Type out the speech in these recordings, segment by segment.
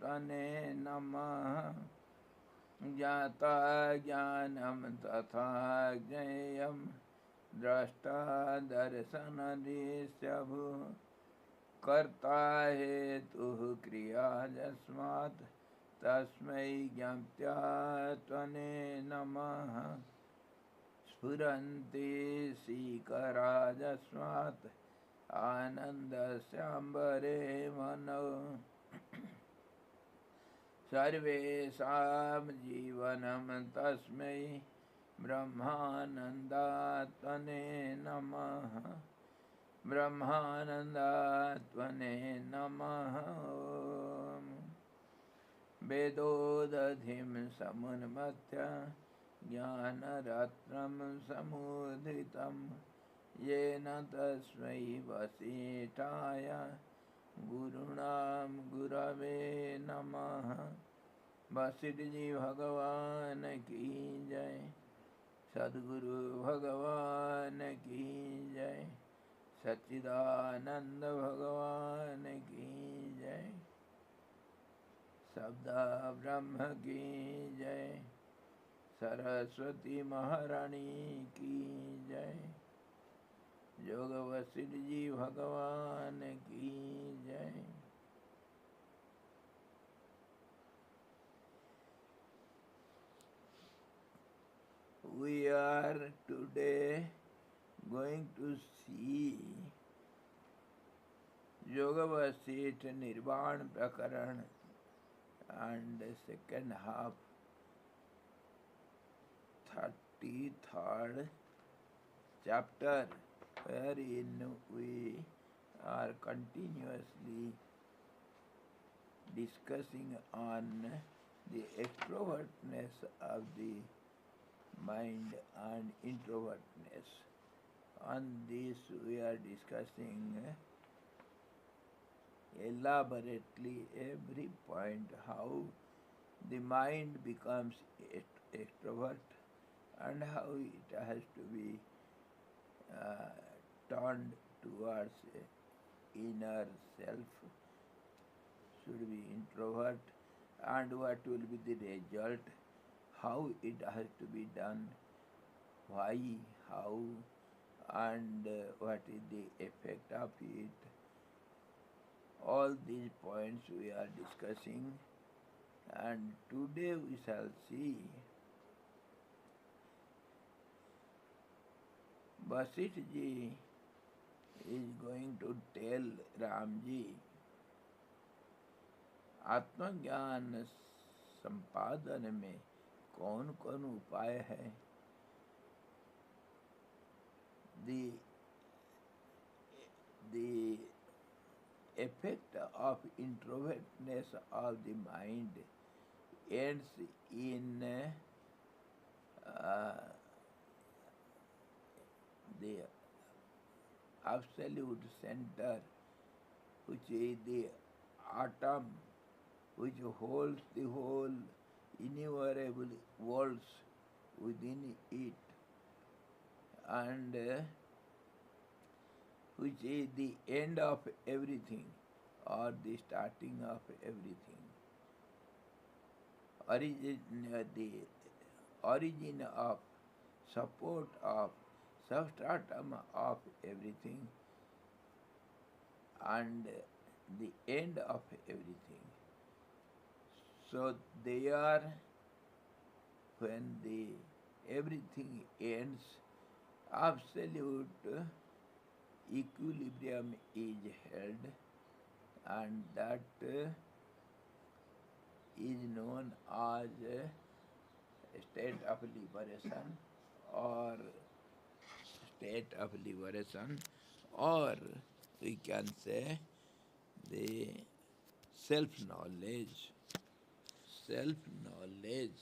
त्वने नमः ज्ञाता ज्ञानं तथा ज्ञेयं द्रष्टा दर्शनदृश्यभु कर्ता हेतुः क्रिया यस्मात् तस्मै ज्ञप्त्या त्वने नमः स्फुरन्ति सीकरा यस्मात् आनन्दस्याम्बरे मनो सर्वेषां जीवनं तस्मै ब्रह्मानन्दात्मने नमः ब्रह्मानन्दात्मने नमः वेदोदधिं समुन्मथ्य ज्ञानरत्नं समुद्रितं येन तस्मै वसिष्ठाय गुरुणां गुरवे नमः। वशिष्ठ जी भगवान की जय। सद्गुरु भगवान की जय। सच्चिदानंद भगवान की जय। शब्दा ब्रह्म की जय। सरस्वती महारानी की जय। योग वशिष्ठ जी भगवान की जय। We are today going to see Yoga Vasishta Nirvana Prakaran and second half 33rd chapter, wherein we are continuously discussing on the extrovertness of the mind and introvertness. On this we are discussing elaborately every point, how the mind becomes extrovert and how it has to be turned towards inner self, should be introvert, and what will be the result, how it has to be done, why, how, and what is the effect of it. All these points we are discussing, and today we shall see Vasishta ji is going to tell Ramji आत्मज्ञान संपादन में कौन कौन उपाय है. The effect of introvertness of the mind ends in the absolute center, which is the atom, which holds the whole innumerable worlds within it, and which is the end of everything or the starting of everything. The origin of, support of, substratum of everything, and the end of everything. So there, when everything ends, absolute equilibrium is held, and that is known as state of liberation, or state of liberation, or we can say the self-knowledge. Self-knowledge.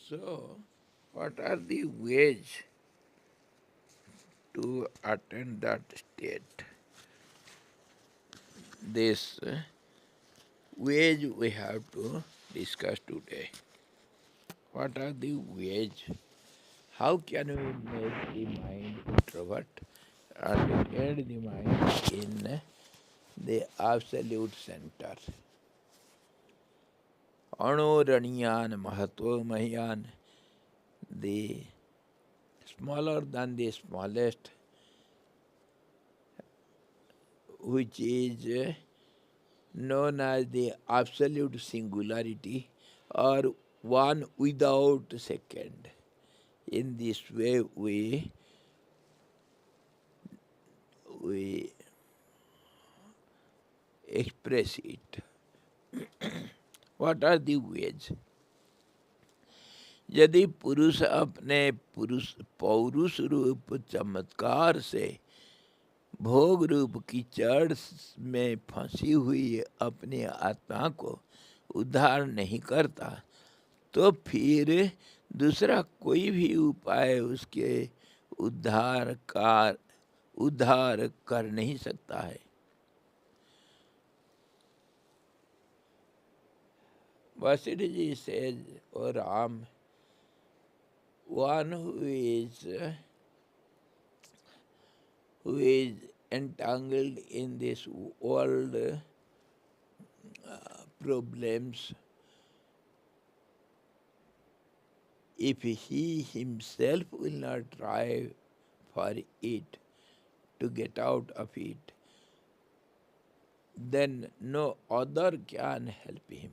So, what are the ways to attain that state? This ways we have to discuss today. What are the ways? How can we make the mind introvert and end the mind in the absolute center. Anuraniyan Mahatva Mahiyan, the smaller than the smallest, which is known as the absolute singularity or one without second. In this way, we express it. What are the ways? यदि पुरुष अपने पुरुष पौरुष रूप चमत्कार से भोग रूप की चढ़ में फंसी हुई अपनी आत्मा को उद्धार नहीं करता, तो फिर दूसरा कोई भी उपाय उसके उद्धार कर नहीं सकता है। Vashishtha ji says, "O Ram, one who is entangled in this world problems, if he himself will not try for it to get out of it, then no other can help him.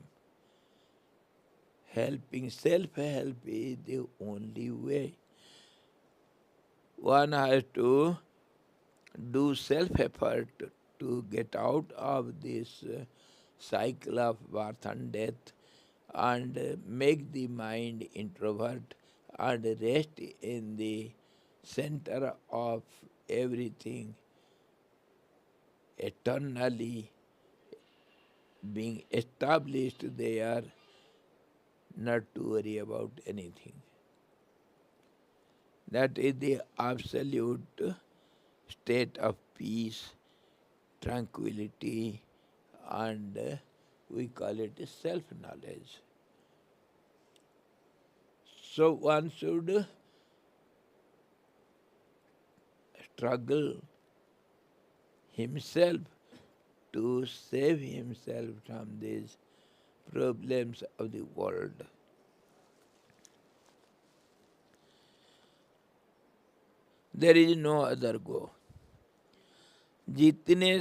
Helping self-help is the only way. One has to do self-effort to get out of this cycle of birth and death and make the mind introvert and rest in the center of everything, eternally being established there, not to worry about anything. That is the absolute state of peace, tranquility, and we call it self-knowledge. So one should struggle himself to save himself from these problems of the world. There is no other go. जिसने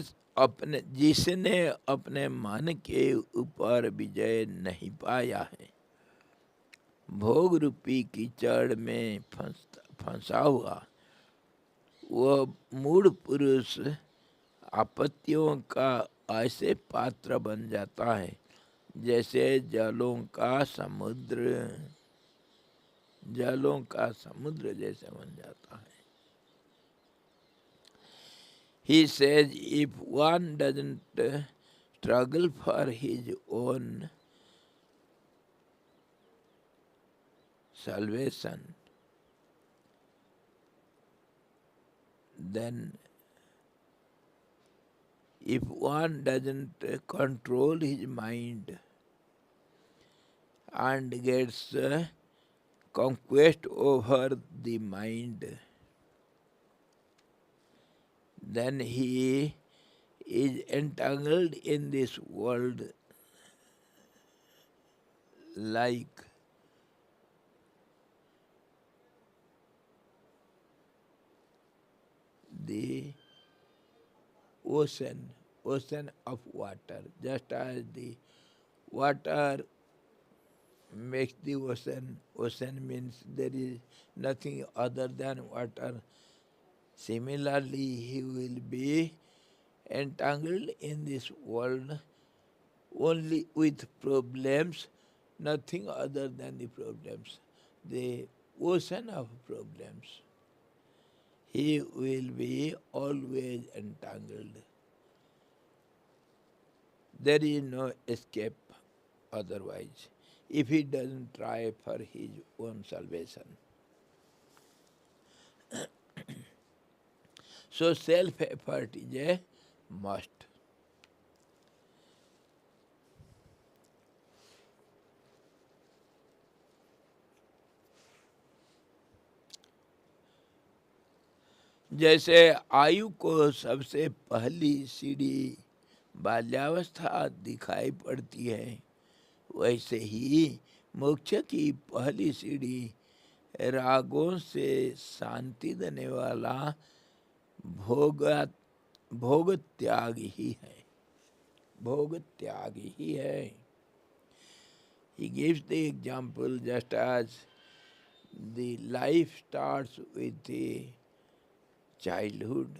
अपने मन के ऊपर विजय नहीं पाया है, भोग रूपी कीचड़ में फंसा हुआ, वह मूढ़ पुरुष आपत्तियों का ऐसे पात्र बन जाता है जैसे जलों का समुद्र जैसे बन जाता है। He says, if one doesn't struggle for his own salvation, then if one doesn't control his mind and gets conquest over the mind, then he is entangled in this world like the ocean of water. Just as the water makes the ocean means there is nothing other than water. Similarly, he will be entangled in this world only with problems, nothing other than the problems, the ocean of problems. He will be always entangled. There is no escape otherwise, if he doesn't try for his own salvation. So self-effort is a must. जैसे आयु को सबसे पहली सीढ़ी बाल्यावस्था दिखाई पड़ती है, वैसे ही मोक्ष की पहली सीढ़ी रागों से शांति देने वाला भोग भोग त्याग ही है, भोग त्याग ही है. He gives the example just as the life starts with the childhood.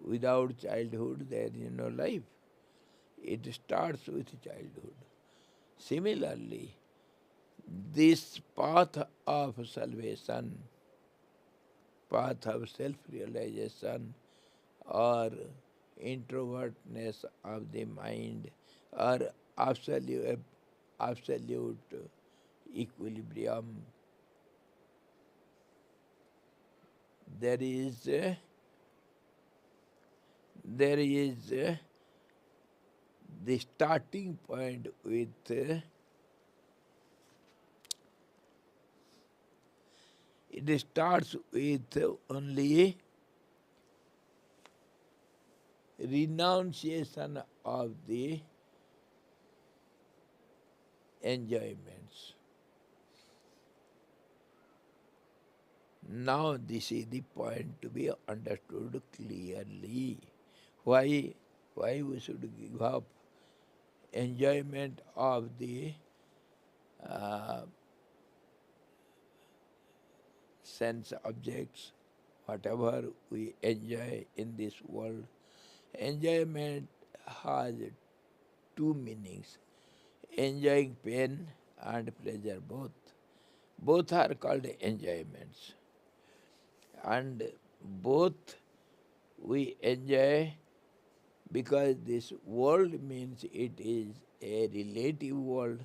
Without childhood there is no life. It starts with childhood. Similarly, this path of salvation, path of self-realization or introvertness of the mind or absolute equilibrium, there is the starting point with it starts with only renunciation of the enjoyments. Now this is the point to be understood clearly. Why we should give up enjoyment of the uh, sense objects, whatever we enjoy in this world. Enjoyment has two meanings, enjoying pain and pleasure both. Both are called enjoyments. And both we enjoy because this world means it is a relative world.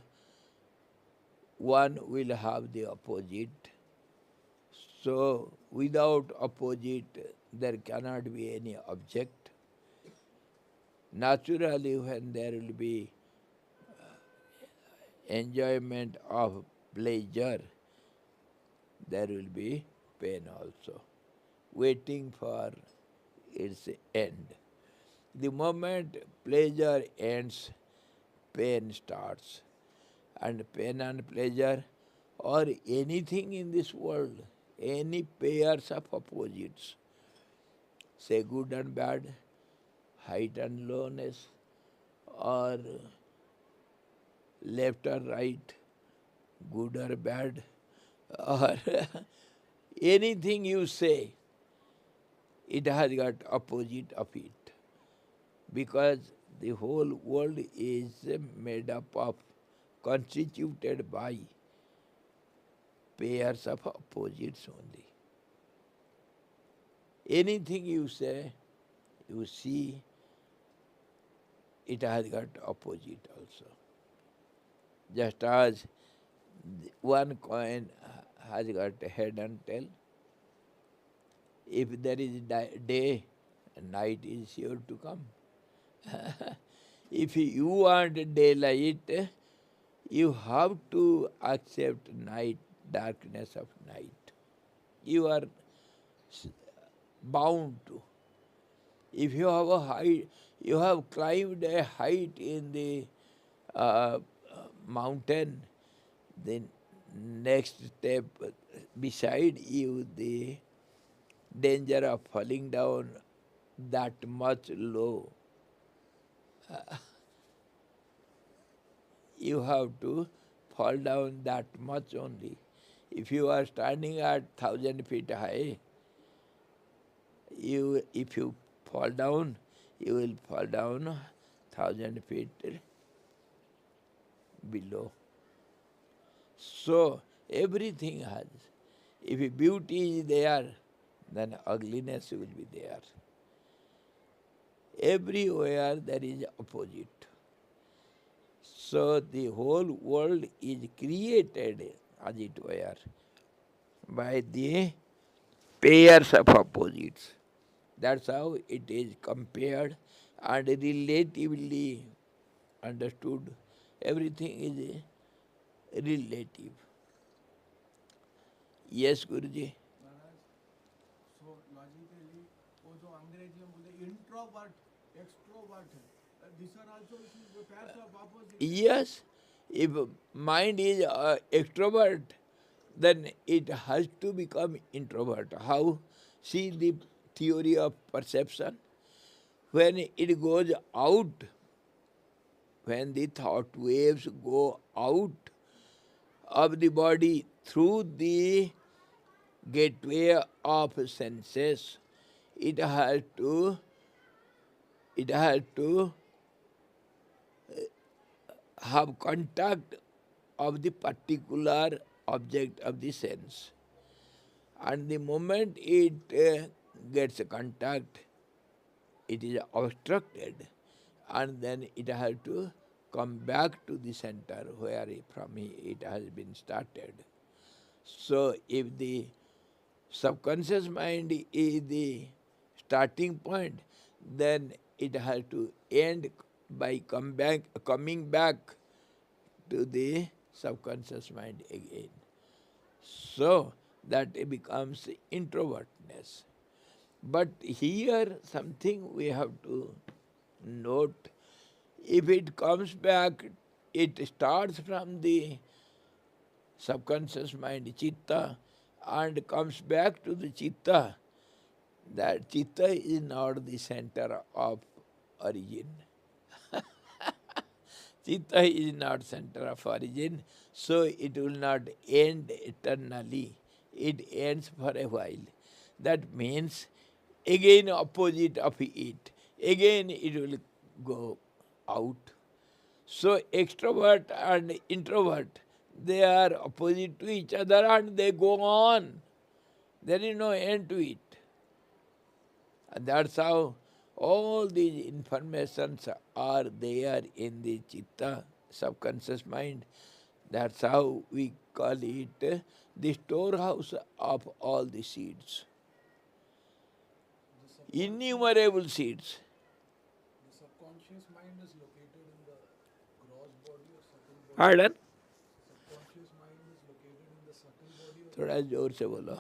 One will have the opposite. So without opposite there cannot be any object. Naturally when there will be enjoyment of pleasure, there will be pain also, waiting for its end. The moment pleasure ends, pain starts. And pain and pleasure or anything in this world, any pairs of opposites, say good and bad, height and lowness, or left or right, good or bad, or anything you say, it has got opposite of it. Because the whole world is made up of, constituted by pairs of opposites only. Anything you say, you see, it has got opposite also. Just as one coin has got head and tail, if there is day, night is sure to come. If you want daylight, you have to accept night, darkness of night. You are bound to. If you have a height, you have climbed a height in the mountain, then next step beside you the danger of falling down that much low. You have to fall down that much only. If you are standing at 1,000 feet high, if you fall down, you will fall down 1,000 feet below. So everything has. If beauty is there, then ugliness will be there. Everywhere there is opposite. So the whole world is created, as it were, by the pairs of opposites. That's how it is compared and relatively understood. Everything is relative. Yes, Guruji. Maharaj so logically वो जो अंग्रेजी में बोलते introvert extrovert these are also pairs of opposite. Yes, if mind is extrovert, then it has to become introvert. How? See the theory of perception. When it goes out, when the thought waves go out of the body through the gateway of senses, it has to it has to have contact of the particular object of the sense. And the moment it gets a contact, it is obstructed, and then it has to come back to the center where from it has been started. So if the subconscious mind is the starting point, then it has to end by coming back to the subconscious mind again. So that becomes introvertness. But here something we have to note. If it comes back, it starts from the subconscious mind, chitta, and comes back to the chitta. That chitta is not the center of origin. Chitta is not center of origin, so it will not end eternally. It ends for a while. That means again opposite of it. Again it will go out. So extrovert and introvert, they are opposite to each other and they go on. There is no end to it. And that's how all these informations are there in the chitta, subconscious mind. That's how we call it the storehouse of all the seeds. The Innumerable seeds. subconscious mind is located in the gross body or subtle body. Pardon? Subconscious mind is located in the subtle body or थोड़ा जोर से बोलो.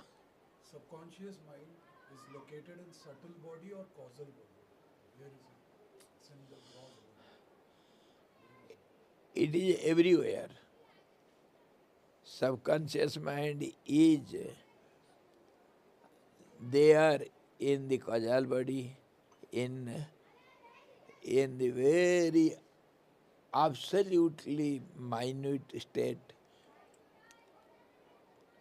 subconscious mind is located in subtle body or causal body. Where is it? It's in the gross body. It is everywhere. Subconscious mind is there in the causal body, in the very absolutely minute state,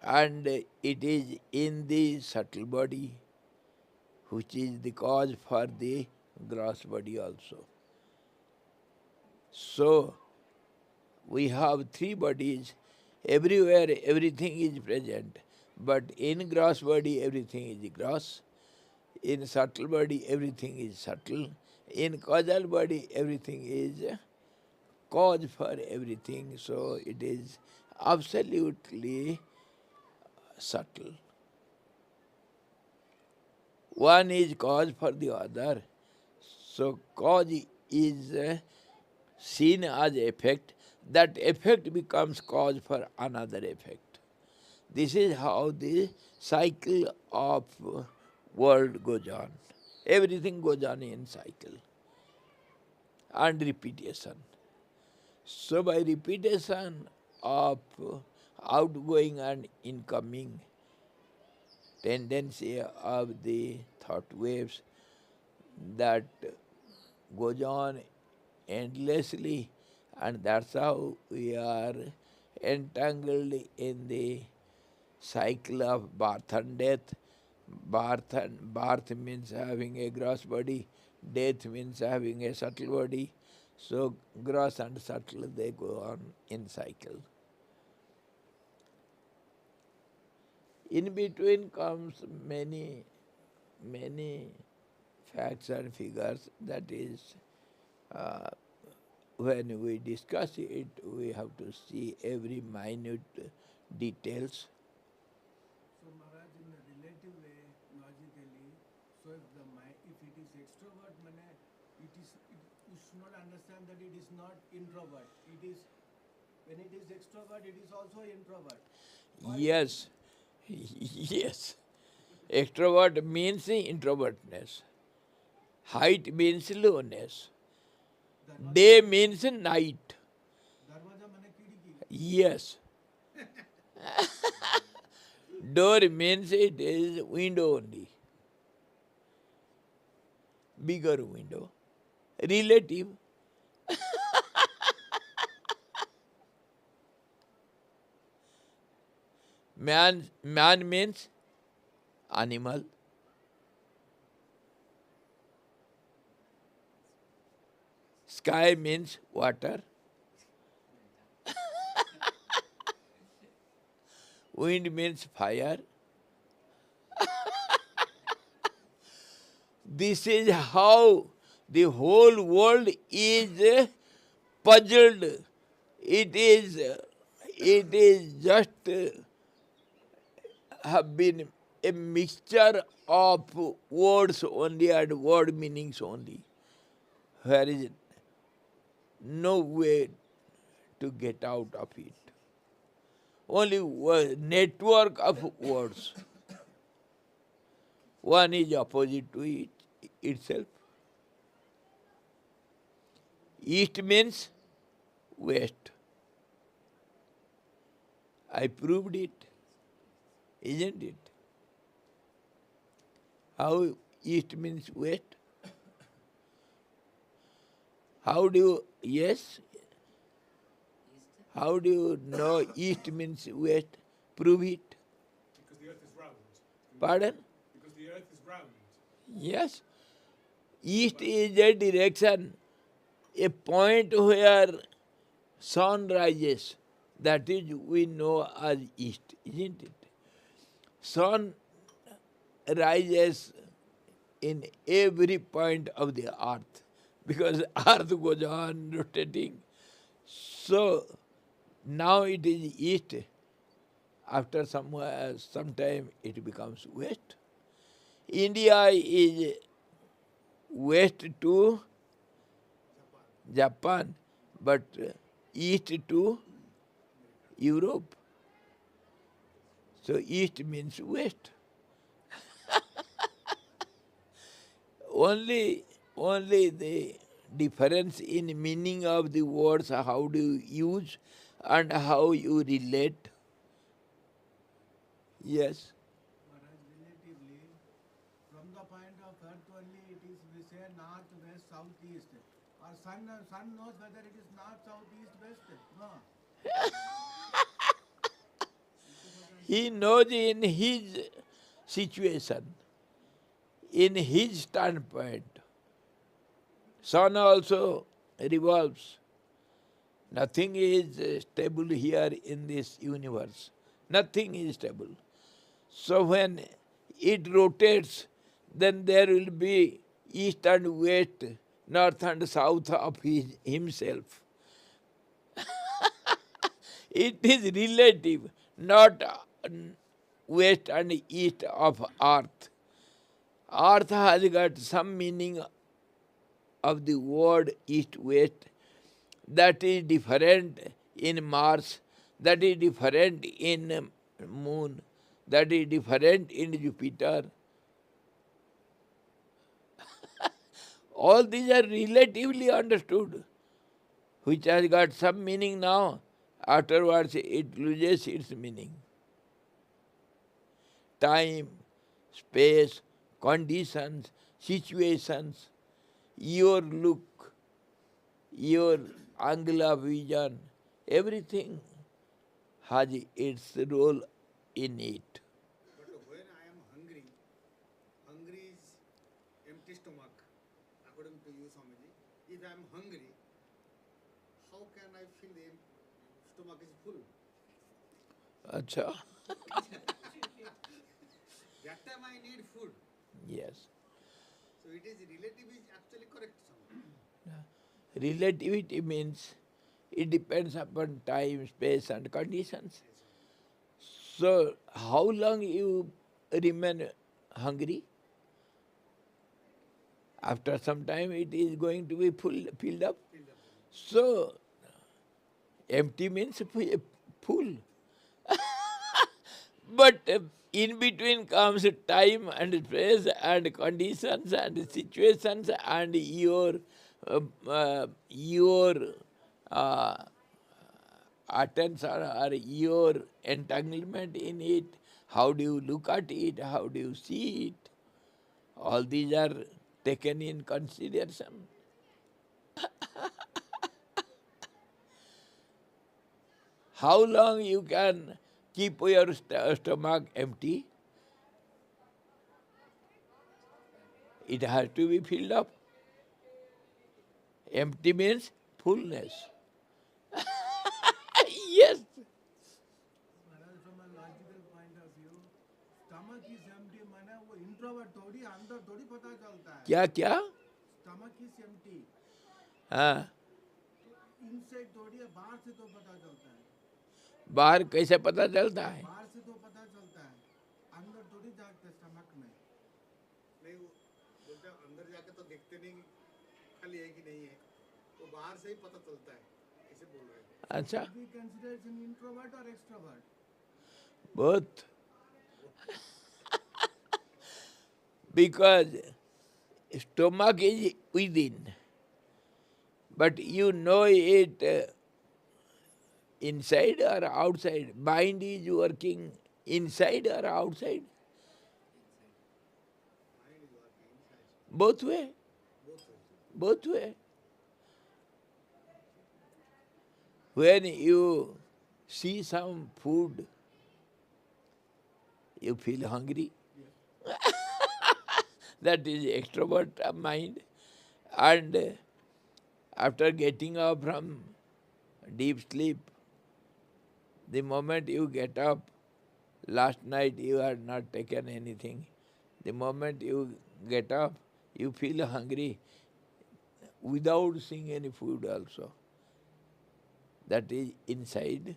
and it is in the subtle body, which is the cause for the gross body also. So we have three bodies. Everywhere everything is present, but in gross body everything is gross. In subtle body everything is subtle. In causal body everything is cause for everything. So it is absolutely subtle. One is cause for the other. So cause is seen as effect. That effect becomes cause for another effect. This is how the cycle of world goes on. Everything goes on in cycle and repetition. So by repetition of outgoing and incoming tendency of the thought waves, that goes on endlessly, and that's how we are entangled in the cycle of birth and death. Birth means having a gross body, death means having a subtle body. So gross and subtle, they go on in cycle. In between comes many facts and figures. That is, when we discuss it, we have to see every minute details. So Maharaj, in a relative way, logically, so if it is extrovert, you should not understand that it is not introvert. It is when it is extrovert, it is also introvert. Why? Yes, yes. Extrovert means introvertness. Height means lowness. Day means night. दरवाजा माने खिड़की. Yes. Door means it is window only. Bigger window. Relative. Man means animal. Sky means water. Wind means fire. This is how the whole world is puzzled. It is just have been a mixture of words only and word meanings only. There is no way to get out of it. Only network of words. One is opposite to it itself. East means west. I proved it, isn't it? How east means west? How do you, yes? How do you know east means west? Prove it. Because the earth is round. Pardon? Because the earth is round. Yes. East is a direction, a point where sun rises. That is we know as east, isn't it? Sun rises in every point of the earth because earth goes on rotating. So now it is east. After some time it becomes west. India is west to Japan, but east to Europe. So east means west. only the difference in meaning of the words, how do you use and how you relate. Yes. Whereas relatively, from the point of earth only, it is, we say north, west, south, east. Or sun knows whether it is north, south, east, west. No. He knows in his situation, in his standpoint. Sun also revolves. Nothing is stable here in this universe. Nothing is stable. So when it rotates, then there will be east and west, north and south of himself. It is relative, not west and east of earth. Earth has got some meaning of the word east-west that is different in Mars, that is different in Moon, that is different in Jupiter. All these are relatively understood, which has got some meaning now. Afterwards, it loses its meaning. Time, space, conditions, situations, your look, your angle of vision, everything has its role in it. But when I am hungry, hungry is empty stomach, according to you, Swamiji. If I am hungry, how can I feel the stomach is full? Acha. That time I need food. Yes. So it is relative is actually correct, Swamiji. Relativity means it depends upon time, space and conditions. So how long you remain hungry? After some time it is going to be filled up. So empty means full. But in between comes time and space and conditions and situations and your your uh, attention or your entanglement in it, how do you look at it, how do you see it, all these are taken in consideration. How long you can keep your stomach empty? It has to be filled up. Empty means fullness. Yes. Maharaj from a logical point of view, stomach is empty माने वो introvert थोड़ी अंदर थोड़ी पता चलता है. क्या क्या? Stomach is empty. हाँ, तो inside थोड़ी है बाहर से तो पता चलता है. बाहर कैसे पता चलता है? बाहर से तो पता चलता है. अंदर थोड़ी जाते stomach में. नहीं वो बोलते हैं अंदर जाके तो देखते नहीं खाली है कि नहीं है, तो बाहर से ही पता चलता है, ऐसे बोल रहे हैं. अच्छा, We consider it an introvert or extrovert. both. Because stomach is within, but you know it inside or outside. Mind is working inside or outside. Mind is working inside, Both way. both ways. Both way. When you see some food, you feel hungry. That is extrovert mind. And after getting up from deep sleep, the moment you get up, last night you had not taken anything. The moment you get up, you feel hungry without seeing any food also. That is inside.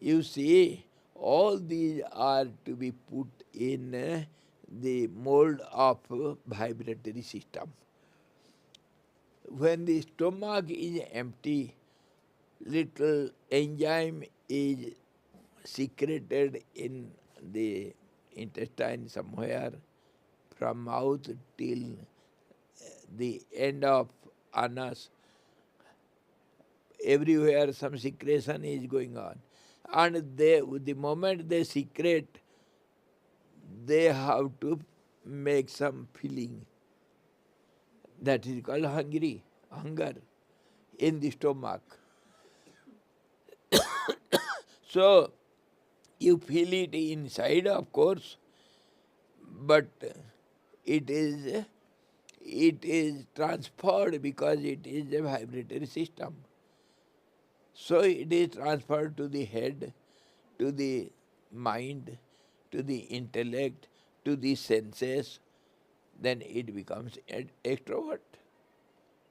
You see, all these are to be put in the mold of vibratory system. When the stomach is empty, little enzyme is secreted in the intestine somewhere from mouth till the end of anus. Everywhere some secretion is going on. And the moment they secrete, they have to make some feeling. That is called hunger in the stomach. So, you feel it inside, of course, but it is transferred because it is a vibratory system. So it is transferred to the head, to the mind, to the intellect, to the senses, then it becomes an extrovert.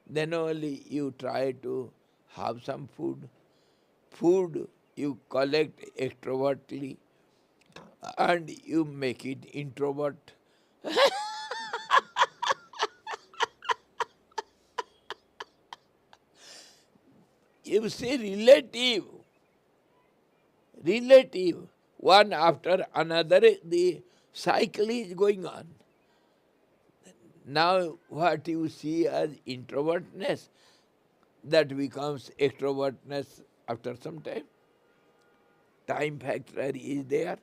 Then only you try to have some food. Food you collect extrovertly and you make it introvert. You say relative, one after another, the cycle is going on. Now what you see as introvertness, that becomes extrovertness after some time. Time factor is there.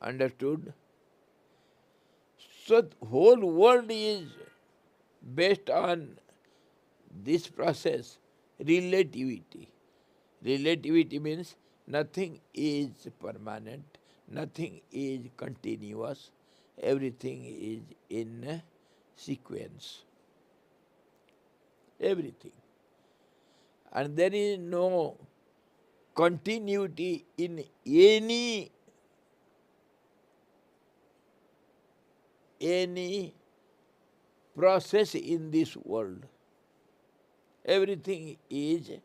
Understood? So the whole world is based on this process, relativity. Relativity means nothing is permanent, nothing is continuous, everything is in sequence. Everything. And there is no continuity in any process in this world. Everything is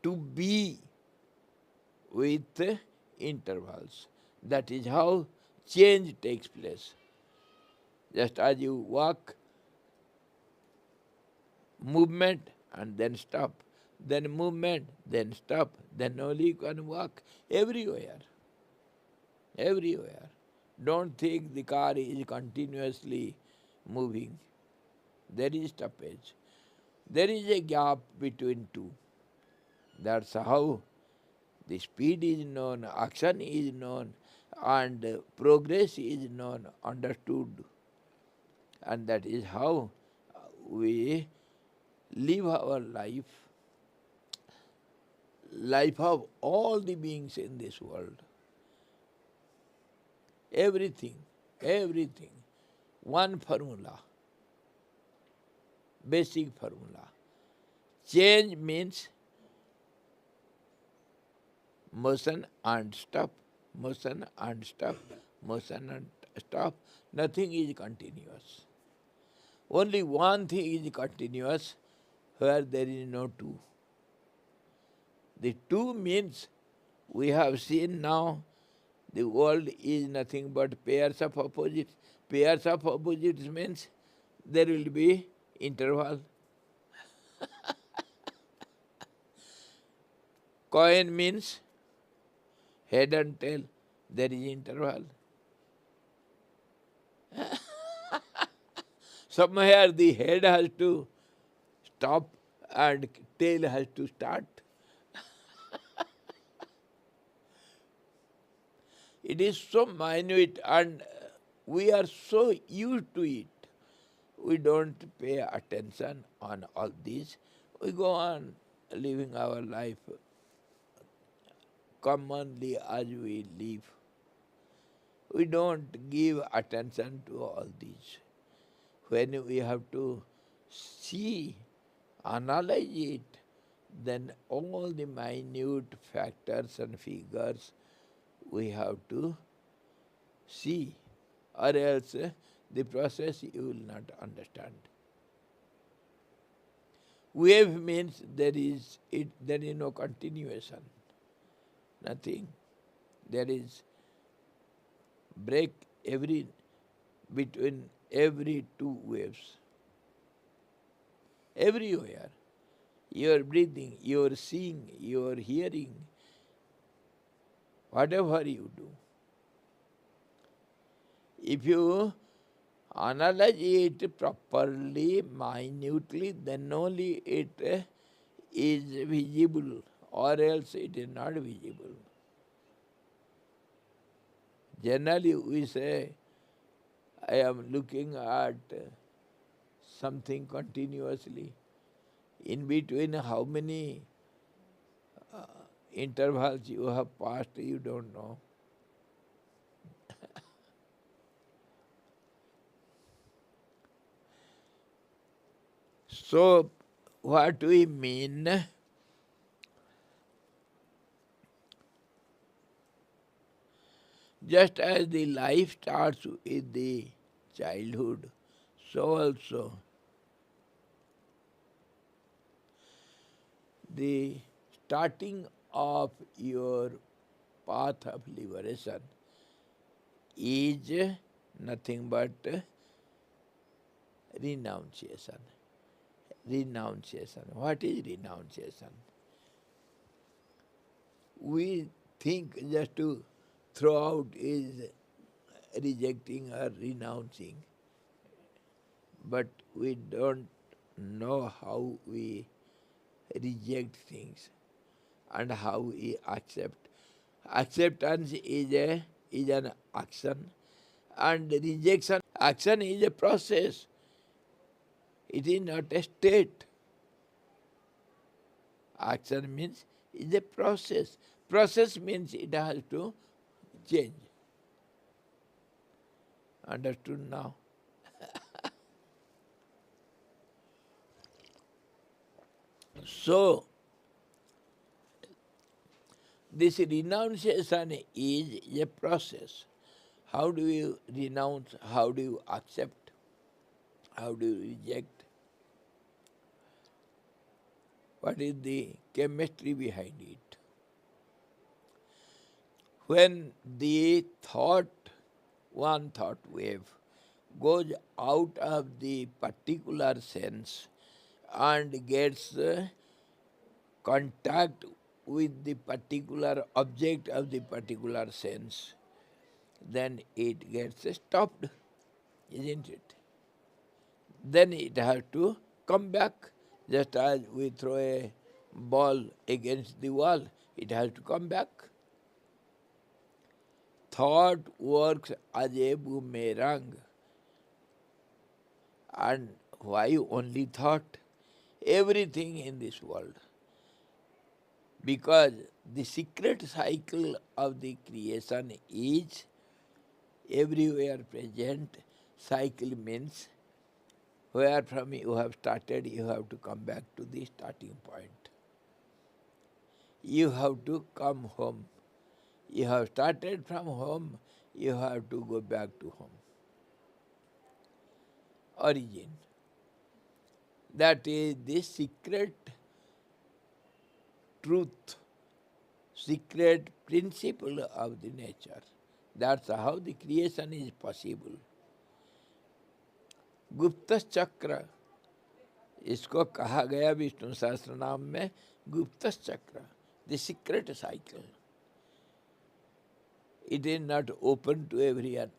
to be with intervals. That is how change takes place. Just as you walk, movement and then stop, then movement, then stop, then only you can walk everywhere. everywhere. Don't think the car is continuously moving. There is stoppage. There is a gap between two. That's how the speed is known, action is known, and progress is known, understood. And that is how we live our life of all the beings in this world. Everything. One formula, basic formula. Change means motion and stop, motion and stop, motion and stop. Nothing is continuous. Only one thing is continuous where there is no two. The two means we have seen now the world is nothing but pairs of opposites. Pairs of opposites means there will be interval. Coin means head and tail, there is interval. Somewhere the head has to stop and tail has to start. It is so minute and we are so used to it. We don't pay attention on all this. We go on living our life commonly as we live. We don't give attention to all this. When we have to see, analyze it, then all the minute factors and figures we have to see, or else the process you will not understand. Wave means there is no continuation, nothing. There is break between every two waves. Everywhere. You are breathing, you are seeing, you are hearing, whatever you do. If you analyze it properly, minutely, then only it is visible, or else it is not visible. Generally we say, I am looking at something continuously. In between how many intervals you have passed, you don't know. So, what we mean, just as the life starts with the childhood, so also the starting of your path of liberation is nothing but renunciation. Renunciation. What is renunciation? We think just to throw out is rejecting or renouncing, but we don't know how we reject things and how we accept. Acceptance is an action, and rejection, action is a process. It is not a state. Action means is a process. Process means it has to change. Understood now? So, this renunciation is a process. How do you renounce? How do you accept? How do you reject? What is the chemistry behind it? When the one thought wave goes out of the particular sense and gets contact with the particular object of the particular sense, then it gets stopped, isn't it? Then it has to come back. Just as we throw a ball against the wall, it has to come back. Thought works as a boomerang. And why only thought? Everything in this world. Because the secret cycle of the creation is everywhere present. Cycle means where from you have started, you have to come back to the starting point. You have to come home. You have started from home, you have to go back to home. Origin. That is the secret truth, secret principle of the nature. That's how the creation is possible. गुप्त चक्र, इसको कहा गया विष्णु सहस्त्र नाम में गुप्त चक्र, the secret cycle. It is not open to everyone.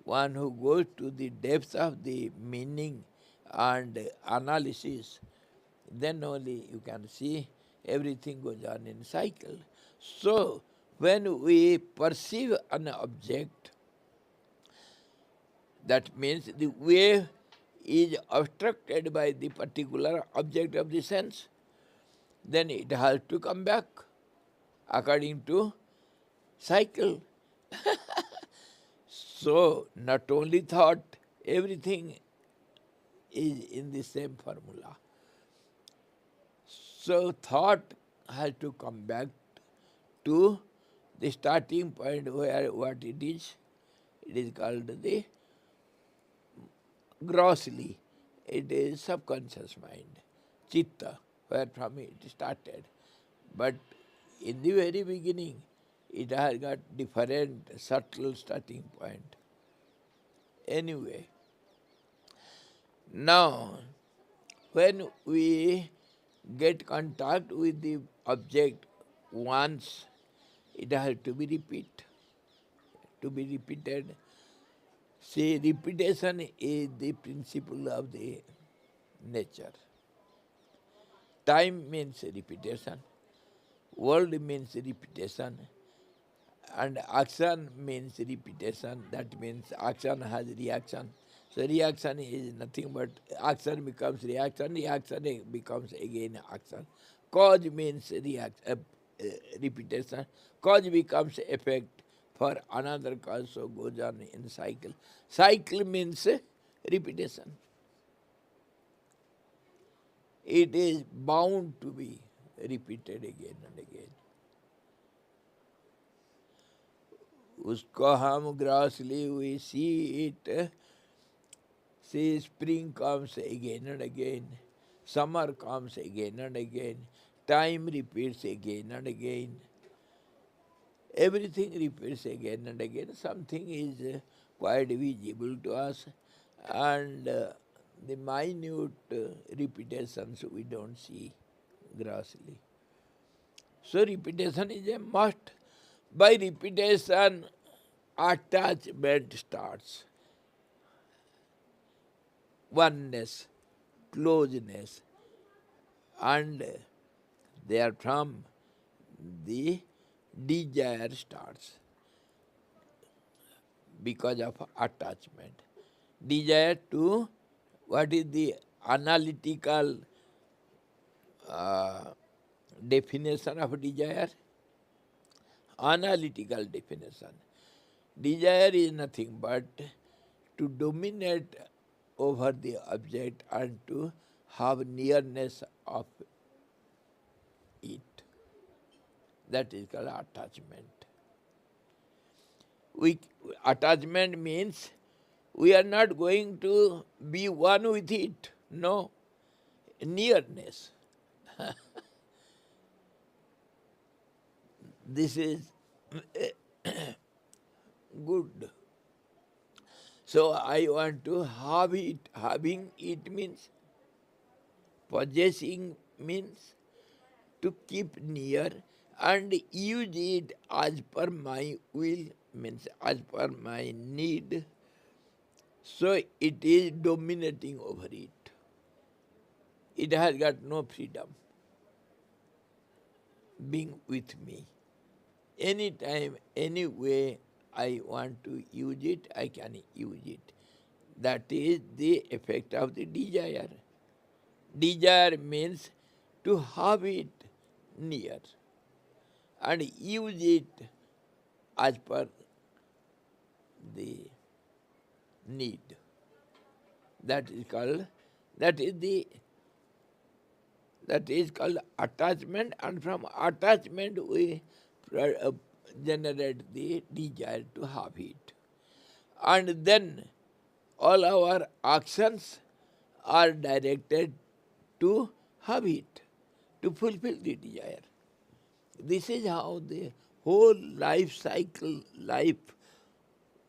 One who goes to the depths of the meaning and analysis, then only you can see everything goes on in cycle. So, when we perceive an object, that means the wave is obstructed by the particular object of the sense, then it has to come back according to cycle. So, not only thought, everything is in the same formula. So, thought has to come back to the starting point where what it is called the grossly, it is subconscious mind, chitta, where from it started. But in the very beginning, it has got different subtle starting point. Anyway, now when we get contact with the object once, it has to be repeated. See, repetition is the principle of the nature. Time means repetition, world means repetition, and action means repetition. That means action has reaction. So reaction is nothing but action becomes reaction becomes again action. Cause means repetition. Cause becomes effect for another cause, so goes on in cycle. Cycle means repetition. It is bound to be repeated again and again. Usko hum grossly we see it. See, spring comes again and again. Summer comes again and again. Time repeats again and again. Everything repeats again and again. Something is quite visible to us, and the minute repetitions we don't see grossly. So repetition is a must. By repetition, attachment starts. Oneness, closeness, and therefrom the desire starts because of attachment. Desire to, what is the analytical definition of desire? Analytical definition. Desire is nothing but to dominate over the object and to have nearness of it. That is called attachment. Attachment means we are not going to be one with it. No. Nearness. This is good. So I want to have it. Having it means, possessing means to keep near, and use it as per my will, means as per my need, so it is dominating over it. It has got no freedom being with me. Anytime, any way I want to use it, I can use it. That is the effect of the desire. Desire means to have it near and use it as per the need. That is called that is the that is called attachment, and from attachment we generate the desire to have it. And then all our actions are directed to have it, to fulfill the desire. This is how the whole life cycle, life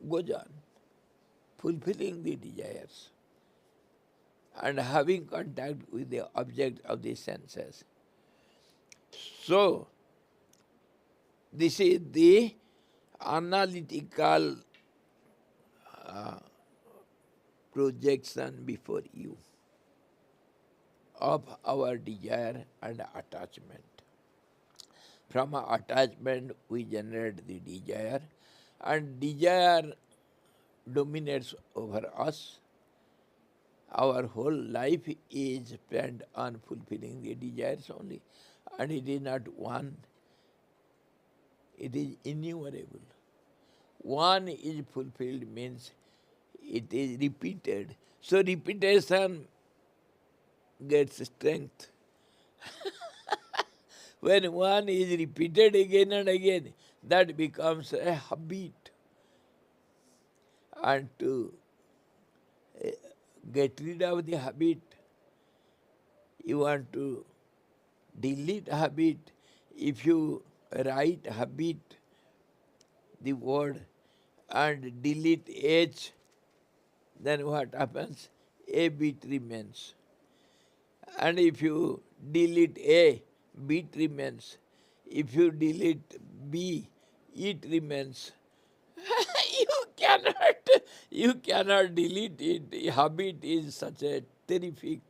goes on, fulfilling the desires and having contact with the object of the senses. So, this is the analytical projection before you of our desire and attachment. From attachment we generate the desire, and desire dominates over us. Our whole life is spent on fulfilling the desires only, and it is not one, it is innumerable. One is fulfilled means it is repeated. So repetition gets strength. When one is repeated again and again, that becomes a habit. And to get rid of the habit, you want to delete habit. If you write habit, the word, and delete H, then what happens? A bit remains. And if you delete A, bit remains. If you delete B, it remains. You cannot delete it. The habit is such a terrific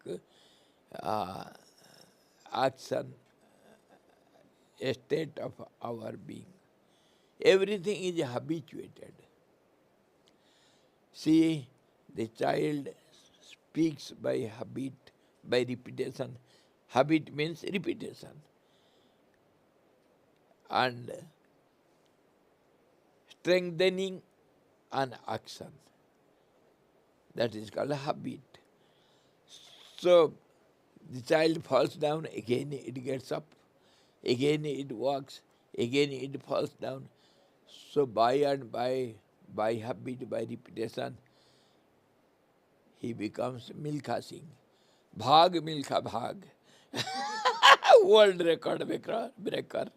action, a state of our being. Everything is habituated. See, the child speaks by habit, by repetition. Habit means repetition. And strengthening an action. That is called a habit. So, the child falls down, again it gets up, again it walks, again it falls down. So by and by habit, by repetition, he becomes Milkha Singh. Bhag Milkha Bhag. World record breaker.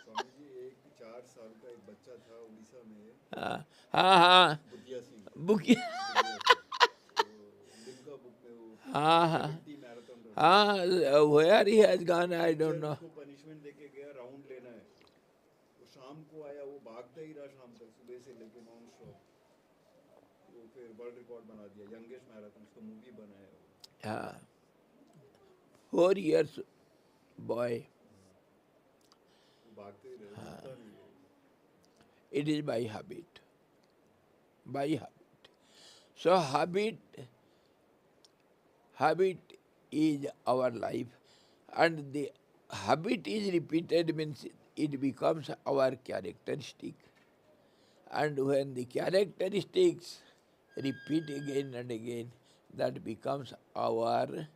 Swami ji एक 4 साल का एक बच्चा था उड़ीसा में हाँ बुधिया सिंह बुकी Limca book में वो हाँ 70 marathon where he has gone, I don't know. उसको पनिशमेंट देके गया राउंड लेना है वो शाम को आया वो भागता ही रहा शाम तक सुबह से लेके नॉन स्टॉप वो फिर वर्ल्ड रिकॉर्ड बना दिया यंगेस्ट मैराथन उसका मूवी बनाया हाँ 4 years boy. वो भागते ही रहे रुकता नहीं है It is by habit. By habit. So habit is our life, and the habit is repeated means it becomes our characteristic. And when the characteristics repeat again and again, that becomes our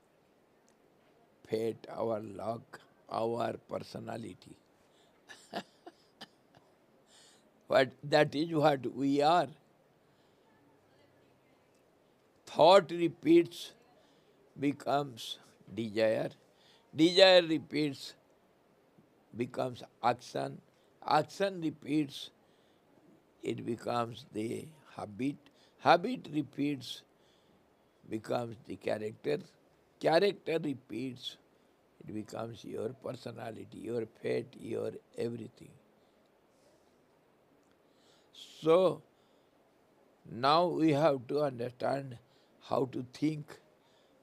fate, our luck, our personality. But that is what we are. Thought repeats, becomes desire. Desire repeats, becomes action. Action repeats, it becomes the habit. Habit repeats, becomes the character. character repeats. It becomes your personality, your fate, your everything. So, now we have to understand how to think,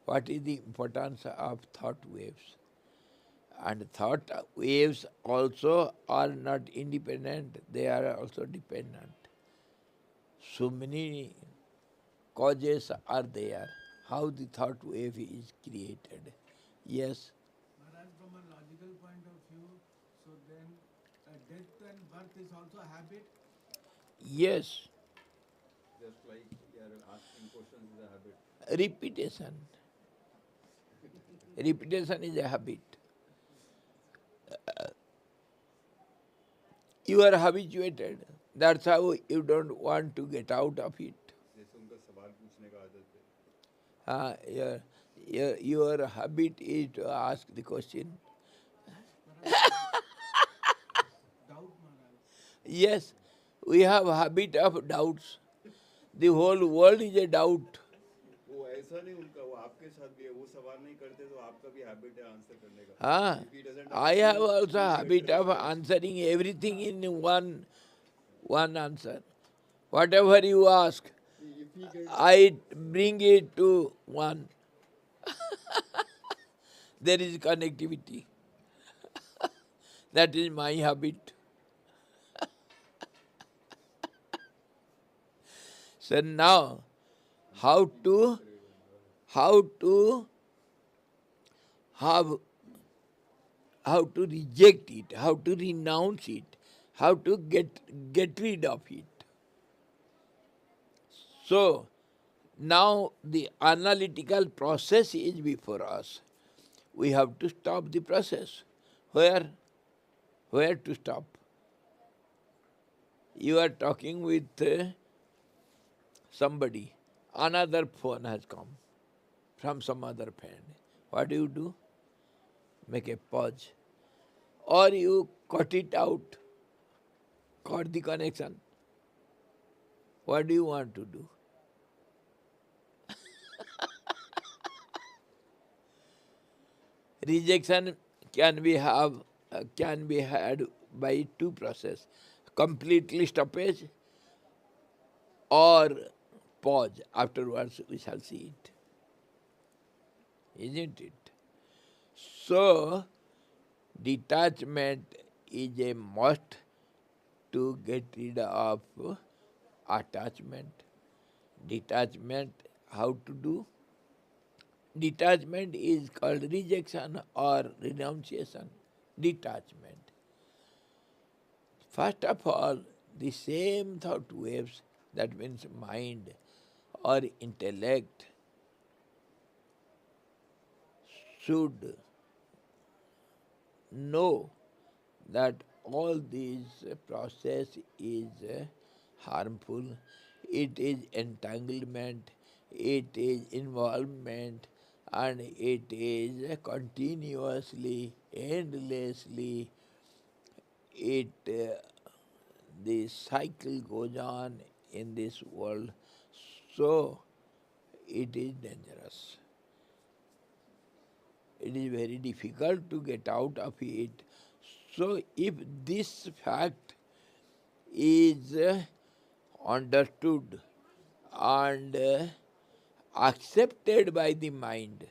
what is the importance of thought waves. And thought waves also are not independent, they are also dependent. So many causes are there, how the thought wave is created. Yes, Maharaj, from a logical point of view, so then death and birth is also a habit. yes, Just like you are asking questions is a habit. repetition. Repetition is a habit. You are habituated. That's how you don't want to get out of it. जैसे उनका सवाल पूछने का आदत है. Your habit is to ask the question. Doubt, Maharaj. Yes, we have a habit of doubts. The whole world is a doubt. वो ऐसा नहीं उनका, वो आपके साथ भी है. वो सवाल नहीं करते तो आपका भी हैबिट है आंसर करने का. Ah, If he doesn't I ask have you, also a you habit get of response. answering everything in one answer. Whatever you ask, If he gets I bring it to one. There is connectivity. That is my habit. So now, how to have how to reject it, how to renounce it, how to get rid of it. So now the analytical process is before us. We have to stop the process. Where? Where to stop? You are talking with somebody. Another phone has come from some other friend. What do? Make a pause. Or you cut it out, cut the connection. What do you want to do? Rejection can be had by two process: completely stoppage or pause. Afterwards, we shall see it, isn't it? So, detachment is a must to get rid of attachment. Detachment, how to do? Detachment is called rejection or renunciation. Detachment. First of all, the same thought waves, that means mind or intellect, should know that all this process is harmful, it is entanglement, it is involvement, and it is continuously, endlessly, the cycle goes on in this world, so it is dangerous. It is very difficult to get out of it. So if this fact is understood and accepted by the mind,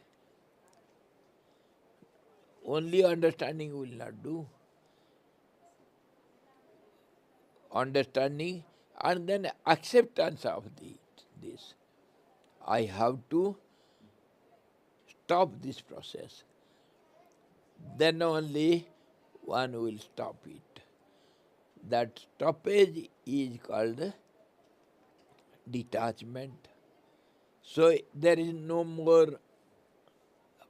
only understanding will not do. Understanding and then acceptance of this. I have to stop this process. Then only one will stop it. That stoppage is called detachment. So there is no more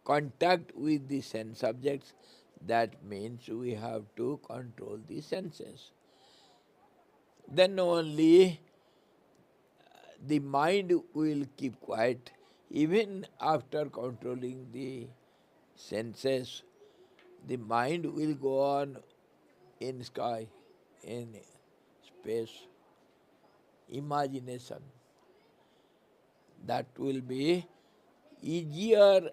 contact with the sense objects. That means we have to control the senses. Then only the mind will keep quiet. Even after controlling the senses, the mind will go on in sky, in space, imagination. That will be easier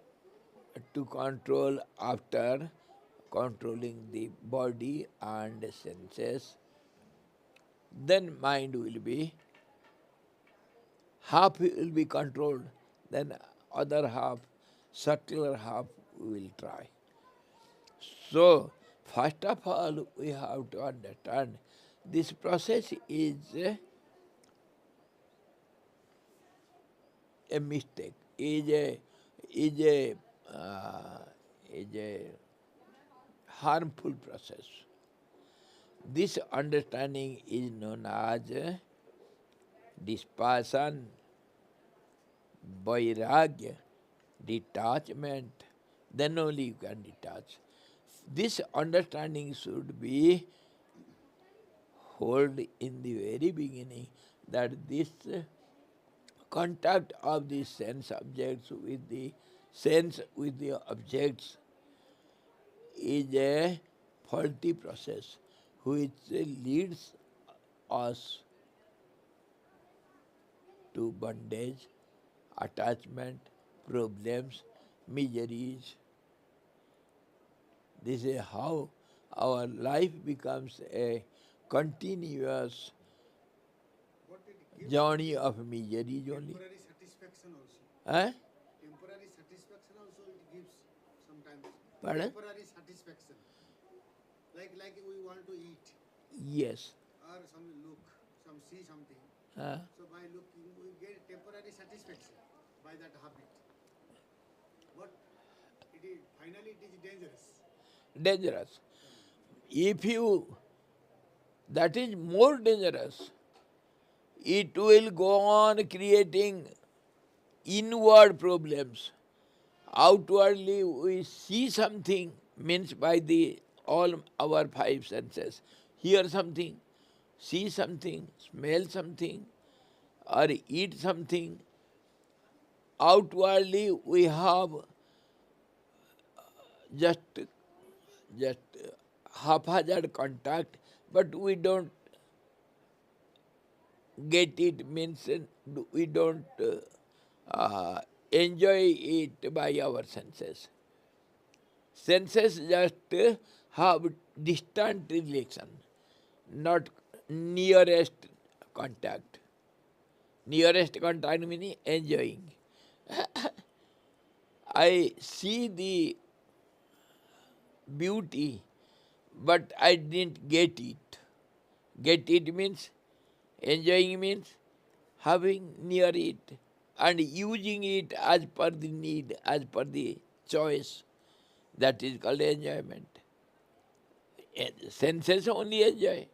to control after controlling the body and senses, then mind will be, half will be controlled, then other half, subtler half we will try. So, first of all, we have to understand this process is a mistake, is a uh, is a harmful process. This understanding is known as dispassion, vairagya, detachment. Then only you can detach. This understanding should be held in the very beginning, that this contact of the sense objects with the sense with the objects is a faulty process which leads us to bondage, attachment, problems, miseries. This is how our life becomes a continuous What it gives journey of miseries only. temporary satisfaction also. Huh? Temporary satisfaction also it gives sometimes. Pardon? Temporary satisfaction. Like we want to eat Yes. or some look, some see something. Huh? So by looking we get temporary satisfaction by that habit. But it is finally it is dangerous. Dangerous. If you, that is more dangerous. It will go on creating inward problems. Outwardly we see something, means by the all our five senses. Hear something, see something, smell something, or eat something. Outwardly we have just haphazard contact, but we don't get it, means we don't enjoy it by our senses. Senses just have distant relation, not nearest contact. Nearest contact meaning enjoying. I see the beauty, but I didn't get it. Get it means, enjoying means having near it and using it as per the need, as per the choice. That is called enjoyment. Senses only enjoy.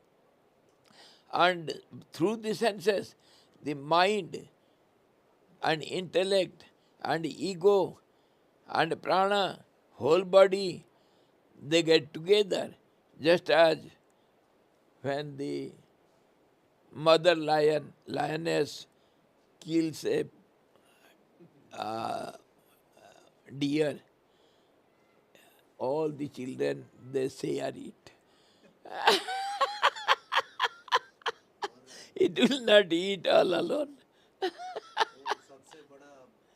And through the senses, the mind and intellect and ego and prana, whole body, they get together. Just as when the mother lioness kills a deer, all the children, they share it. It will not eat all alone. वो सबसे बड़ा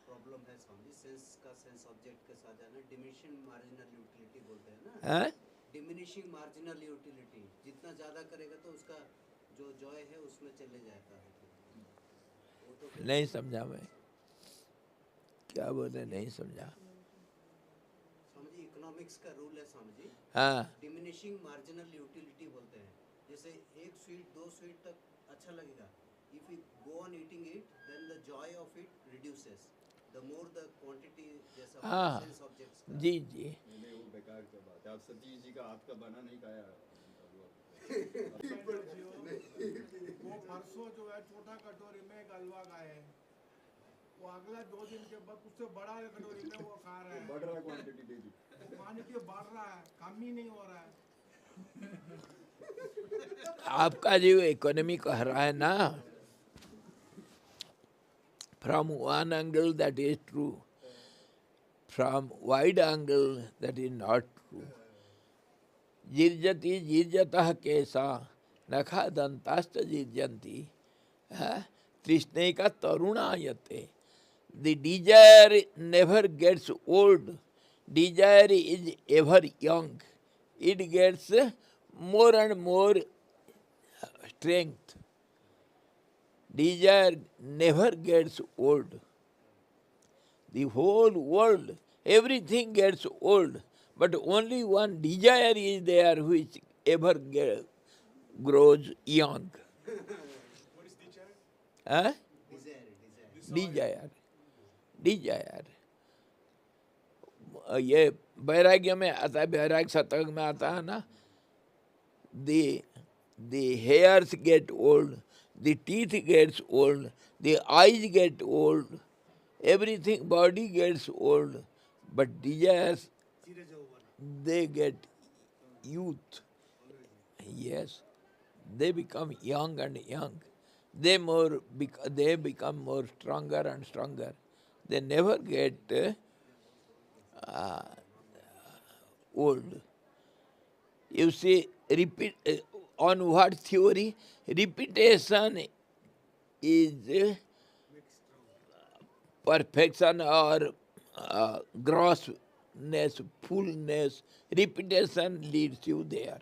problem है स्वामी, sense का sense object के साथ है ना, diminishing marginal utility बोलते हैं ना, हाँ? डिमिनिशिंग मार्जिनल यूटिलिटी, जितना ज़्यादा करेगा तो उसका जो जॉय है उसमें चले जाता है। वो तो नहीं समझा मैं, क्या बोले, नहीं समझा। स्वामी जी इकोनॉमिक्स का रूल है स्वामी जी, हाँ, डिमिनिशिंग मार्जिनल यूटिलिटी बोलते हैं। जैसे एक स्वीट दो स्वीट तक अच्छा लगेगा, if you go on eating it then the joy of it reduces, the more the quantity, जैसा हाँ, सेंस ऑब्जेक्ट्स का। जी जी। नहीं वो बेकार की बात है, आप सतीश जी का हाथ का बना नहीं खाया। वो परसों जो है छोटा कटोरी में एक हलवा खाए हैं, वो अगला 2 दिन के बाद उससे बड़ा कटोरी में वो खा रहे हैं। बढ़ रहा क्वांटिटी डेली। क्वांटिटी बढ़ रहा है, कम ही नहीं हो रहा है। आपका जो इकोनॉमी कह रहा है ना, from one angle that is true, from wide angle that is not true. जिर्जति जिर्जतः केसा नखा दंतास्त जिर्जन्ति तृष्णैका तरुणायते. The desire never gets old. Desire is ever young. It gets more and more strength. Desire never gets old. The whole world, everything gets old, but only one desire is there which ever grows young. What is teacher? Huh? Desire. Desire. Desire. ये वैराग्य में आता है, वैराग्य शतक में आता है ना, the hairs get old, the teeth gets old, the eyes get old, everything, body gets old, but desires, they get youth. Yes, they become young and young. They become more stronger and stronger. They never get old. You see, on what theory? Repetition is perfection or grossness, fullness. Repetition leads you there.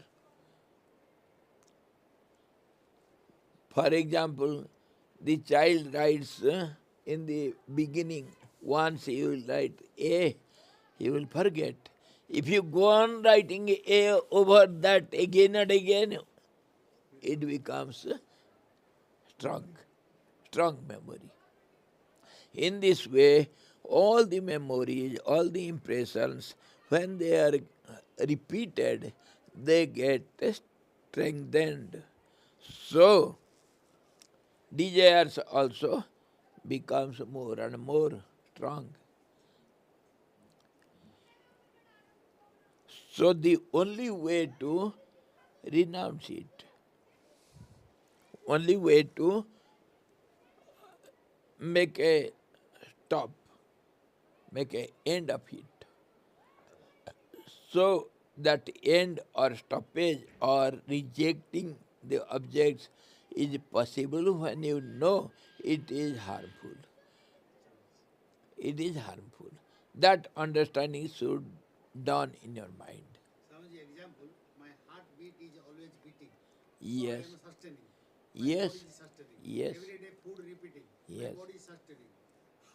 For example, the child writes in the beginning, once he will write A, he will forget. If you go on writing A over that again and again, it becomes strong memory. In this way, all the memories, all the impressions, when they are repeated, they get strengthened. So, desires also becomes more and more strong. So the only way to renounce it, only way to make a stop, make an end of it. So that end or stoppage or rejecting the objects is possible when you know it is harmful. It is harmful. That understanding should dawn in your mind. Swamiji, example, my heartbeat is always beating. Yes. So I am sustaining. Yes. Body is sustaining. Yes. Every day food repeating. Yes. My body is sustaining.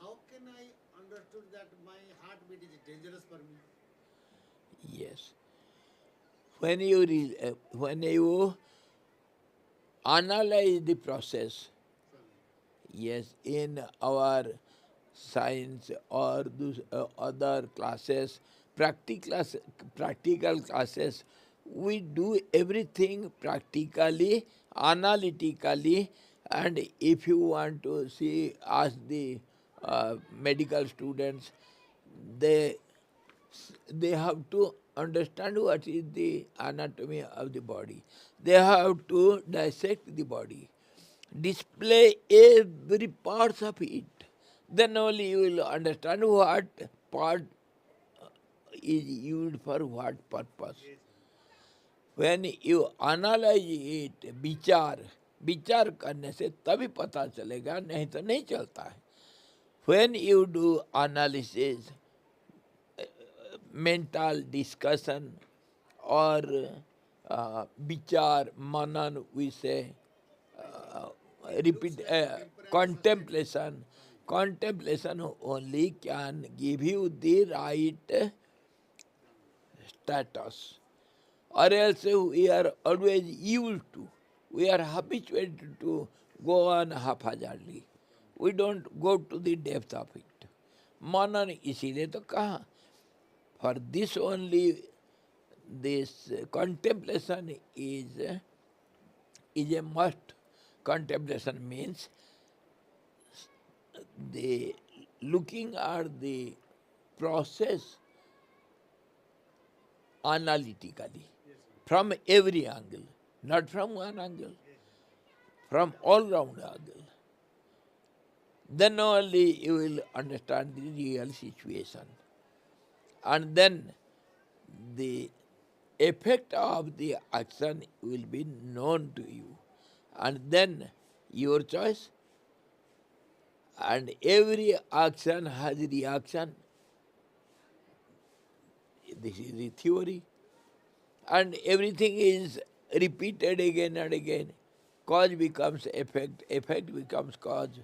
How can I understood that my heartbeat is dangerous for me? Yes. When you analyze the process, yes, in our science or those other classes, practical classes, we do everything practically, analytically, and if you want to see, ask the medical students, they they have to understand what is the anatomy of the body. They have to dissect the body, display every part of it. Then only you will understand what part is used for what purpose. When you analyze it, विचार करने से तभी पता चलेगा, नहीं तो नहीं चलता है. When you do analysis, mental discussion or vichar, manan we say, repeat, contemplation only can give you the right status. Or else we are always used to, we are habituated to go on haphazardly. We don't go to the depth of it. Manan इसीलिए तो कहा. For this only, this contemplation is a must. Contemplation means the looking at the process analytically, from every angle, not from one angle, from all round angle. Then only you will understand the real situation. And then the effect of the action will be known to you. And then your choice. And every action has reaction. This is the theory. And everything is repeated again and again. Cause becomes effect, effect becomes cause,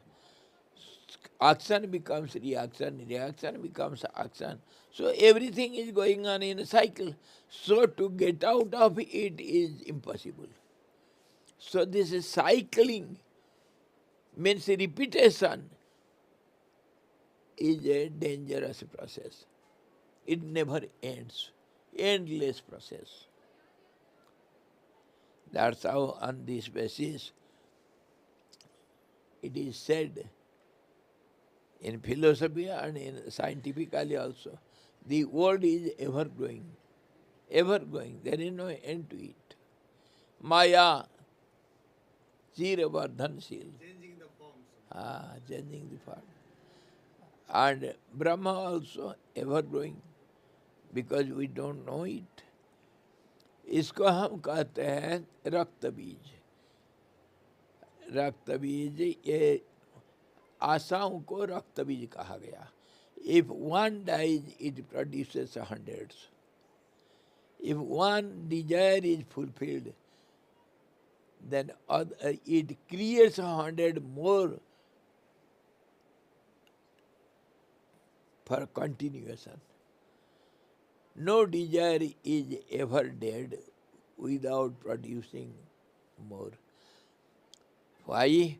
action becomes reaction, reaction becomes action. So everything is going on in a cycle. So to get out of it is impossible. So this is cycling, means repetition, is a dangerous process. It never ends. Endless process. That's how on this basis it is said in philosophy and in scientifically also. The world is ever growing, ever going. There is no end to it. Maya, Chirvardhanshil. Changing the forms. Changing the form. And Brahma also ever growing, because we don't know it. इसको हम कहते हैं रक्त बीज. रक्त बीज, ये आशाओं को रक्त बीज कहा गया. If one dies, it produces hundreds. If one desire is fulfilled, then it creates 100 more for continuation. No desire is ever dead without producing more. Why?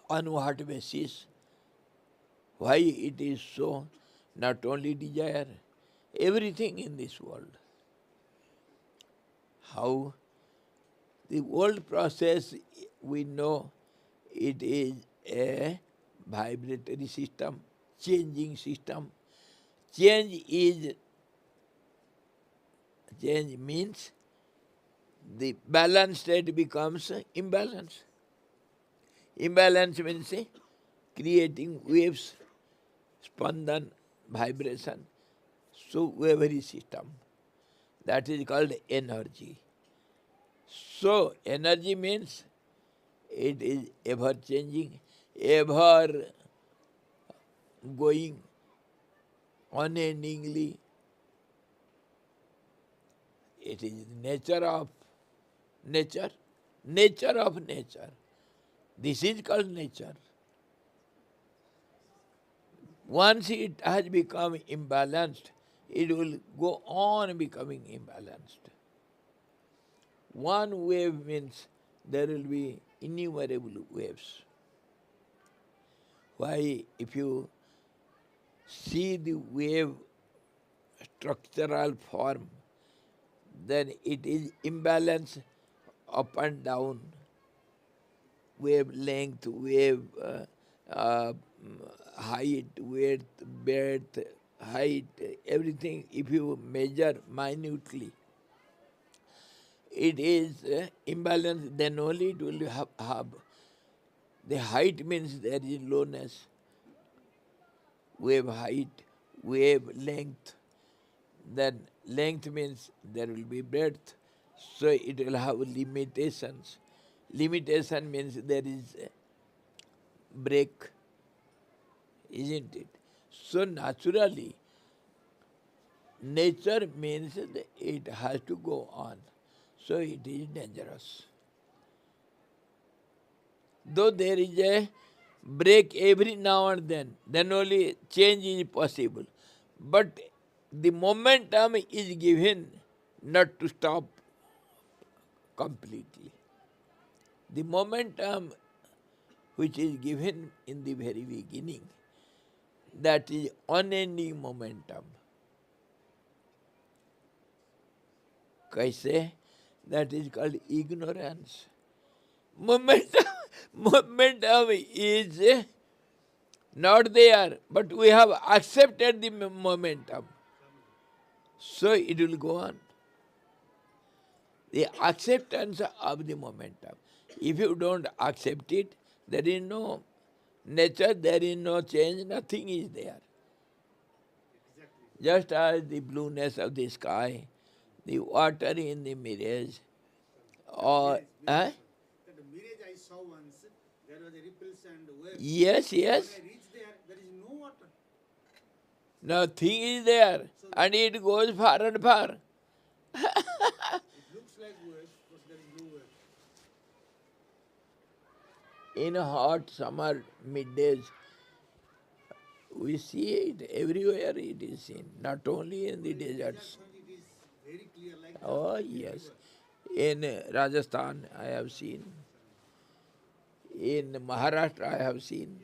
On what basis? Why it is so? Not only desire, everything in this world. How? The world process, we know it is a vibratory system, changing system. Change means the balanced state becomes imbalance. Imbalance means creating waves, spandan, vibration. So every system. That is called energy. So energy means it is ever changing, ever going, unendingly. It is nature of nature, nature of nature. This is called nature. Once it has become imbalanced, it will go on becoming imbalanced. One wave means there will be innumerable waves. Why? If you see the wave structural form, then it is imbalance up and down, wavelength, wave height, width, breadth, height, everything. If you measure minutely, it is imbalance, then only it will have. The height means there is lowness, wave height, wave length. Then length means there will be breadth, so it will have limitations. Limitation means there is a break, isn't it? So naturally, nature means that it has to go on. So it is dangerous. Though there is a break every now and then only change is possible. But the momentum is given not to stop completely. The momentum which is given in the very beginning, that is unending momentum. Kaise? That is called ignorance. Momentum is not there, but we have accepted the momentum. So it will go on. The acceptance of the momentum. If you don't accept it, there is no nature, there is no change, nothing is there. Exactly. Just as the blueness of the sky, the water in the mirage, or... That mirage I saw once, there was a ripples and waves. Yes, yes. When I reached there, there is no water. Nothing is there. So and it goes far and far. It looks like waves, but there is no wave. In hot summer middays, we see it everywhere. It is seen, not only in the deserts. It is very clear, like the Oh Indian yes, river. in Rajasthan I have seen. In Maharashtra I have seen.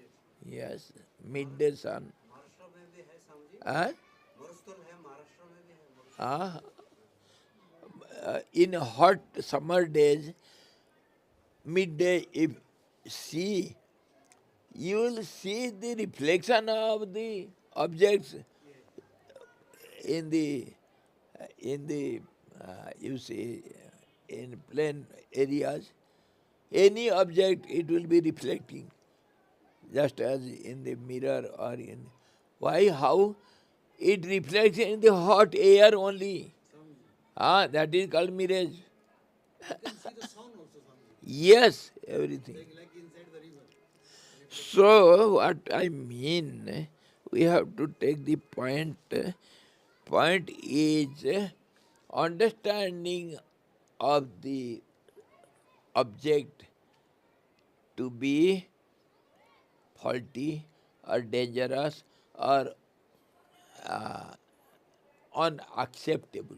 Yes, midday sun. Maharashtra में भी है समझी Huh? मरुस्थल है महाराष्ट्र में भी है मरुस्थल Ah, in hot summer days, midday, if see, you will see the reflection of the objects in the you see in plain areas. Any object it will be reflecting, just as in the mirror or in why how it reflects in the hot air only. That is called mirage. You can see the sun also, Swamiji. Yes, everything. Like inside the river. So, what I mean, we have to take the point. Point is understanding of the object to be faulty or dangerous or unacceptable.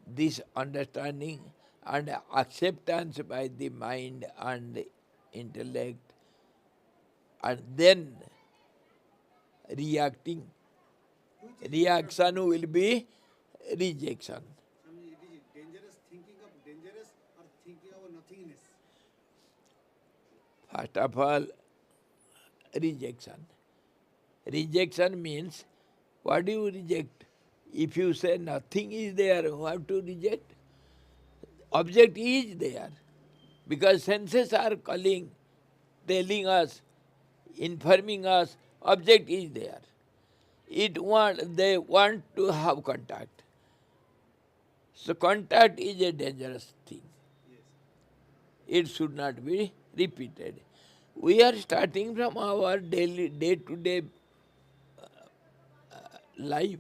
This understanding and acceptance by the mind and intellect, and then reaction will be rejection. Swamiji, it is dangerous thinking of dangerous or thinking of nothingness. First of all, rejection. Rejection means, what do you reject? If you say nothing is there, what to reject? Object is there. Because senses are calling, telling us, informing us, object is there. They want to have contact. So contact is a dangerous thing. It should not be repeated. We are starting from our daily, day-to-day life.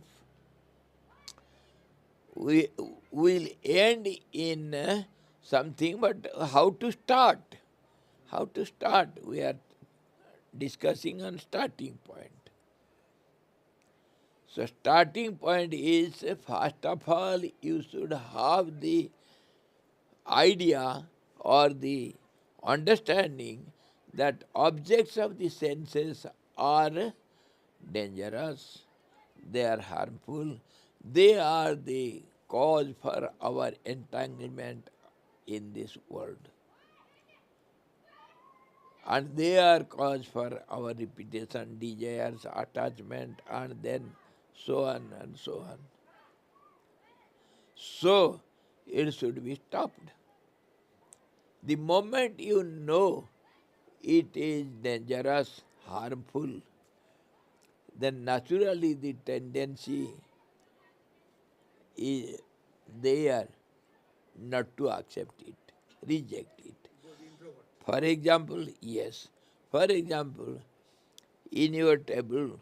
We will end in something, but how to start? How to start? We are discussing on starting point. So starting point is, first of all, you should have the idea or the understanding that objects of the senses are dangerous, they are harmful, they are the cause for our entanglement in this world. And they are cause for our repetition, desires, attachment, and then so on and so on. So, it should be stopped. The moment you know it is dangerous, harmful, then naturally the tendency is there not to accept it, reject it. For example, yes, for example, in your table,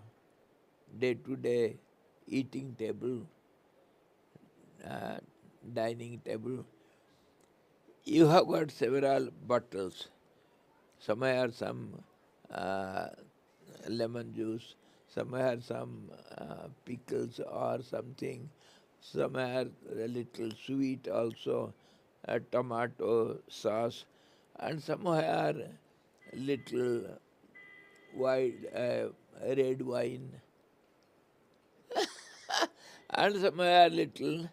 day-to-day eating table, dining table, you have got several bottles. Somewhere some lemon juice, somewhere some pickles or something, somewhere a little sweet also, a tomato sauce, and somewhere little white red wine, and somewhere little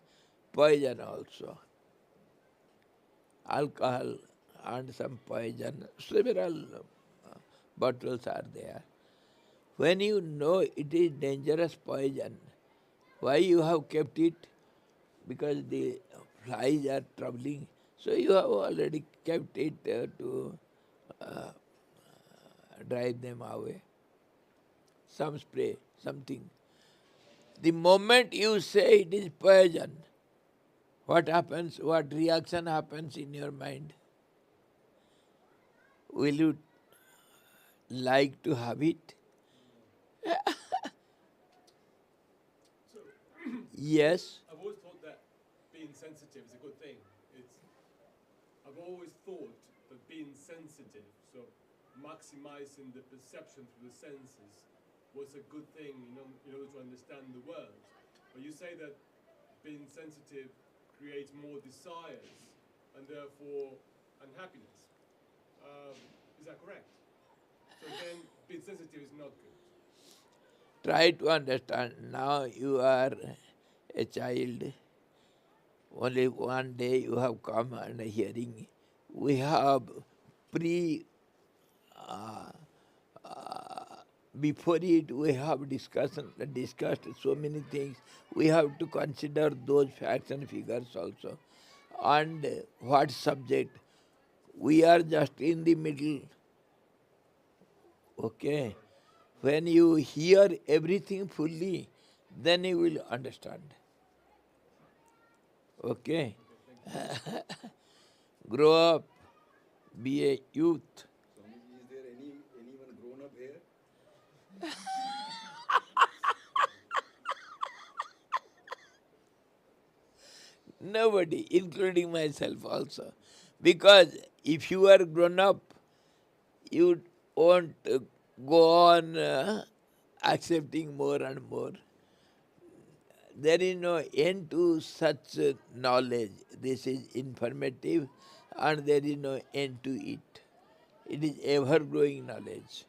poison also, alcohol and some poison, several bottles are there. When you know it is dangerous poison, why you have kept it? Because the flies are troubling. So you have already kept it to drive them away. Some spray, something. The moment you say it is poison, what happens? What reaction happens in your mind? Will you like to have it? Yes. I've always thought that being sensitive is a good thing. I've always thought that being sensitive, so maximizing the perception through the senses, was a good thing in order to understand the world. But you say that being sensitive creates more desires and therefore unhappiness. Is that correct? So then, being sensitive is not good. Try to understand. Now you are a child. Only one day you have come and hearing. We have pre before it we have discussed so many things. We have to consider those facts and figures also. And what subject? We are just in the middle. Okay. When you hear everything fully, then you will understand. Okay. Grow up, be a youth. Swamiji, is there anyone grown up here? Nobody, including myself also. Because if you are grown up, you won't go on accepting more and more. There is no end to such knowledge. This is informative and there is no end to it. It is ever growing knowledge.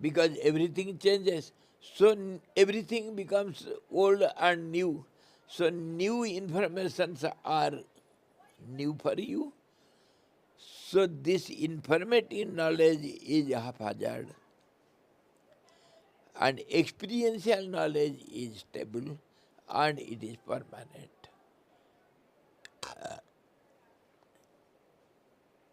Because everything changes. So everything becomes old and new. So new informations are new for you. So this informative knowledge is haphazard. And experiential knowledge is stable and it is permanent.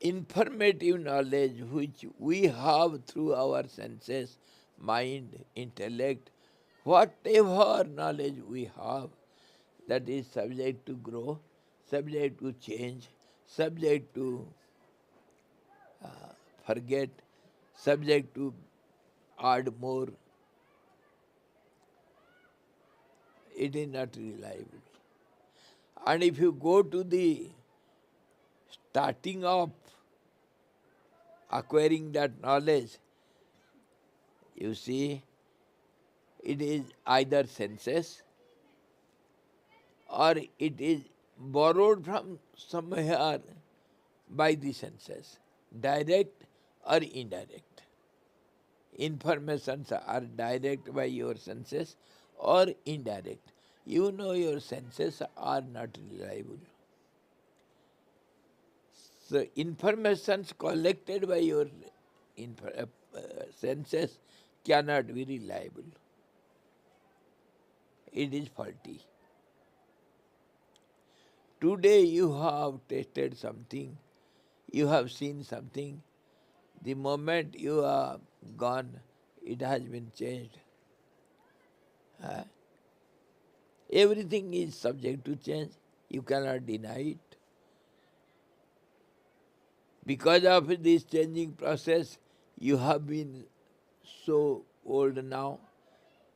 Informative knowledge which we have through our senses, mind, intellect, whatever knowledge we have, that is subject to grow, subject to change, subject to forget, subject to add more. It is not reliable. And if you go to the starting of acquiring that knowledge, you see, it is either senses or it is borrowed from somewhere by the senses, direct or indirect. Informations are direct by your senses or indirect. You know your senses are not reliable. So informations collected by your senses cannot be reliable. It is faulty. Today you have tasted something, you have seen something. The moment you are gone, it has been changed. Everything is subject to change. You cannot deny it. Because of this changing process, you have been so old now.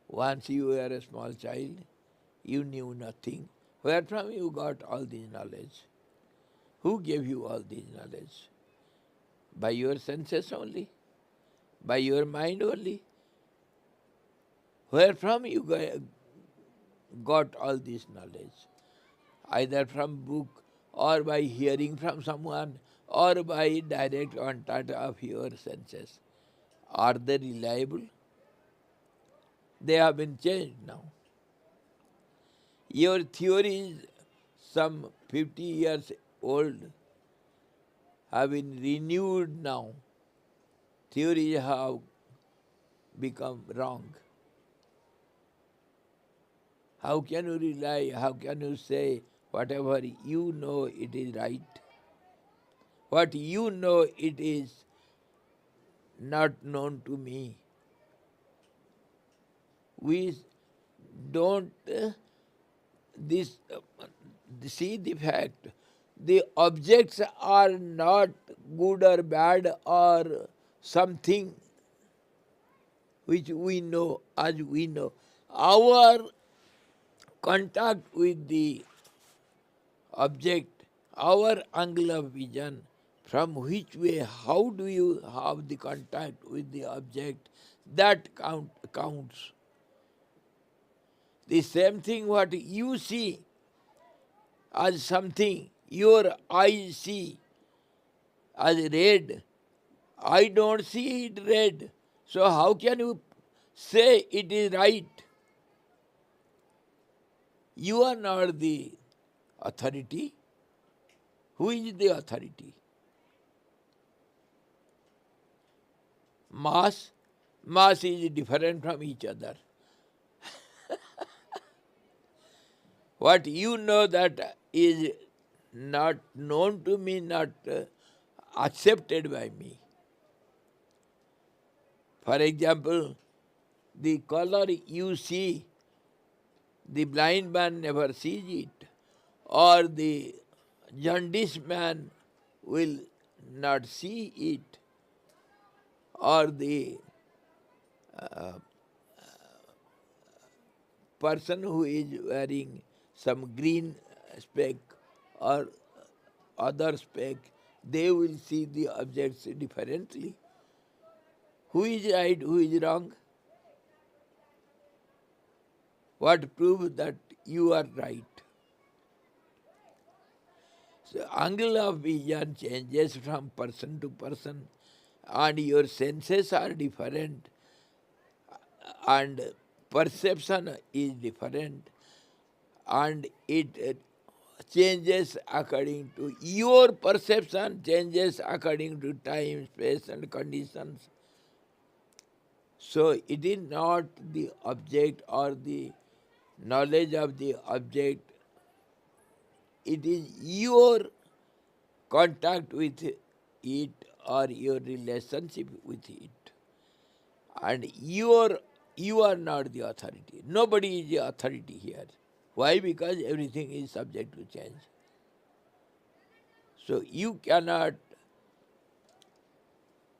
Once you were a small child, you knew nothing. Where from you got all this knowledge? Who gave you all this knowledge? By your senses only? By your mind only? Where from you got all this knowledge? Either from book or by hearing from someone or by direct contact of your senses. Are they reliable? They have been changed now. Your theories, some 50 years old, have been renewed now. Theories have become wrong. How can you rely? How can you say whatever you know it is right? What you know it is not known to me. We don't see the fact. The objects are not good or bad or something which we know as we know. Our contact with the object, our angle of vision, from which way, how do you have the contact with the object, that counts. The same thing what you see as something, your eyes see as red, I don't see it red. So how can you say it is right? You are not the authority. Who is the authority? Mass is different from each other. What you know that is not known to me, not accepted by me. For example, the color you see, the blind man never sees it, or the jaundiced man will not see it, or the person who is wearing some green speck or other speck, they will see the objects differently. Who is right, who is wrong? What proves that you are right? So angle of vision changes from person to person, and your senses are different, and perception is different, and it changes according to your perception, changes according to time, space, and conditions. So it is not the object or the knowledge of the object, it is your contact with it or your relationship with it. And you are not the authority. Nobody is the authority here. Why? Because everything is subject to change. So you cannot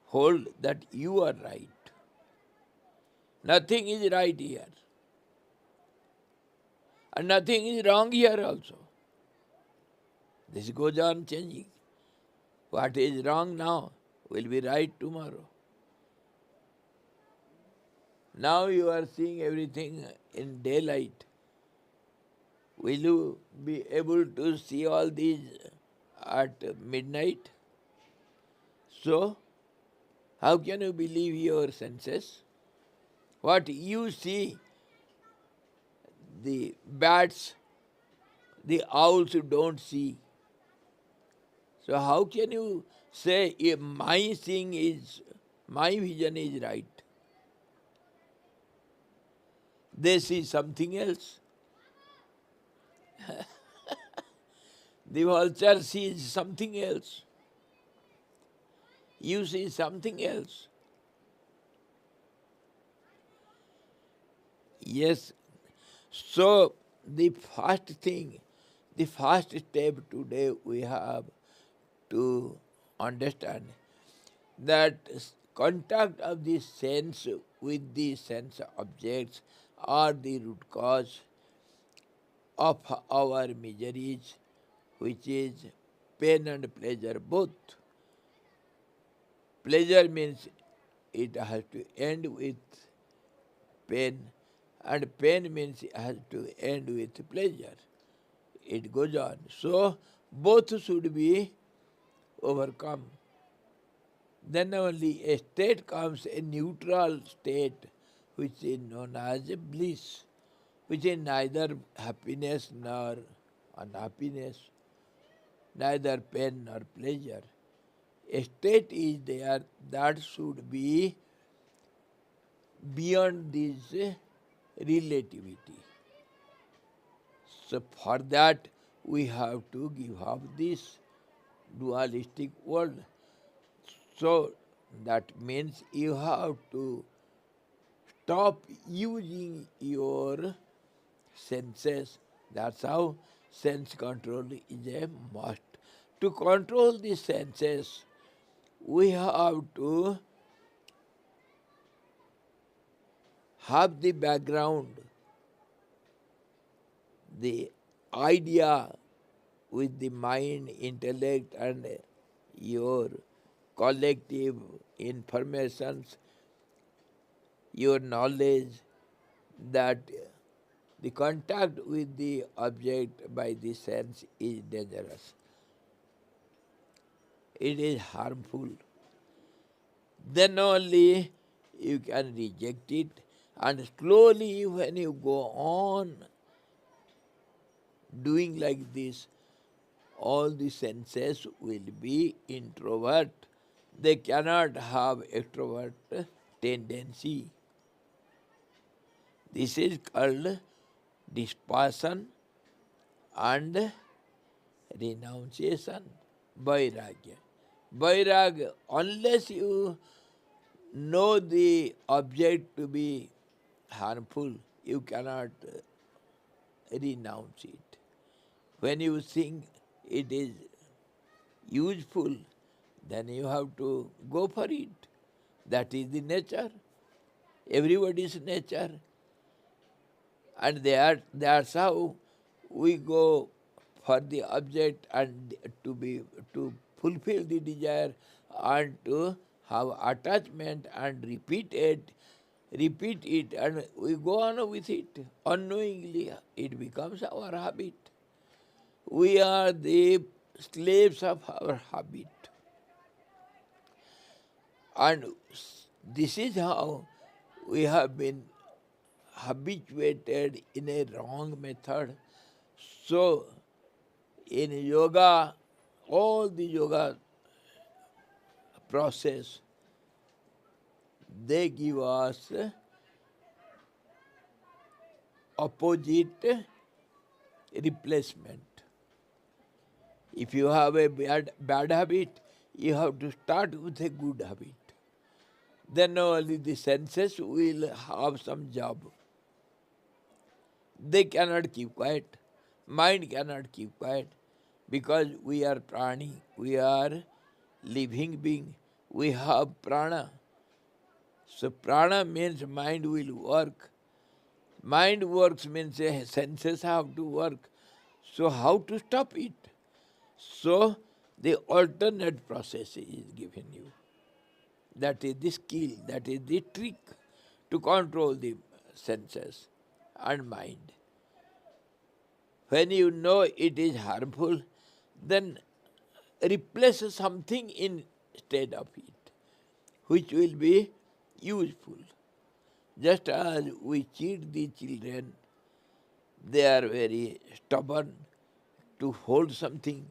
hold that you are right. Nothing is right here. And nothing is wrong here also. This goes on changing. What is wrong now will be right tomorrow. Now you are seeing everything in daylight. Will you be able to see all these at midnight? So, how can you believe your senses? What you see, the bats, the owls don't see. So how can you say my seeing is, my vision is right? They see something else. The vulture sees something else. You see something else. Yes. So the first thing, the first step today we have to understand that contact of the sense with the sense objects are the root cause of our miseries, which is pain and pleasure both. Pleasure means it has to end with pain, and pain means it has to end with pleasure. It goes on. So both should be overcome. Then only a state comes, a neutral state, which is known as bliss, which is neither happiness nor unhappiness, neither pain nor pleasure. A state is there that should be beyond this relativity. So for that we have to give up this dualistic world. So that means you have to stop using your senses. That's how sense control is a must. To control the senses, we have to have the background the idea with the mind, intellect, and your collective informations, your knowledge, that the contact with the object by the sense is dangerous. It is harmful. Then only you can reject it, and slowly when you go on doing like this, all the senses will be introvert. They cannot have extrovert tendency. This is called dispassion and renunciation, vairagya. Vairagya, unless you know the object to be harmful, you cannot renounce it. When you think it is useful, then you have to go for it. That is the nature, everybody's nature. And that's how we go for the object and to fulfill the desire and to have attachment and repeat it, and we go on with it. Unknowingly, it becomes our habit. We are the slaves of our habit. And this is how we have been habituated in a wrong method. So, in yoga, all the yoga process, they give us opposite replacement. If you have a bad habit, you have to start with a good habit. Then only the senses will have some job. They cannot keep quiet. Mind cannot keep quiet, because we are prani, we are living being, we have prana. So prana means mind will work. Mind works means senses have to work. So how to stop it? So the alternate process is given you. That is the skill, that is the trick to control the senses and mind. When you know it is harmful, then replace something instead of it, which will be useful. Just as we cheat the children, they are very stubborn to hold something,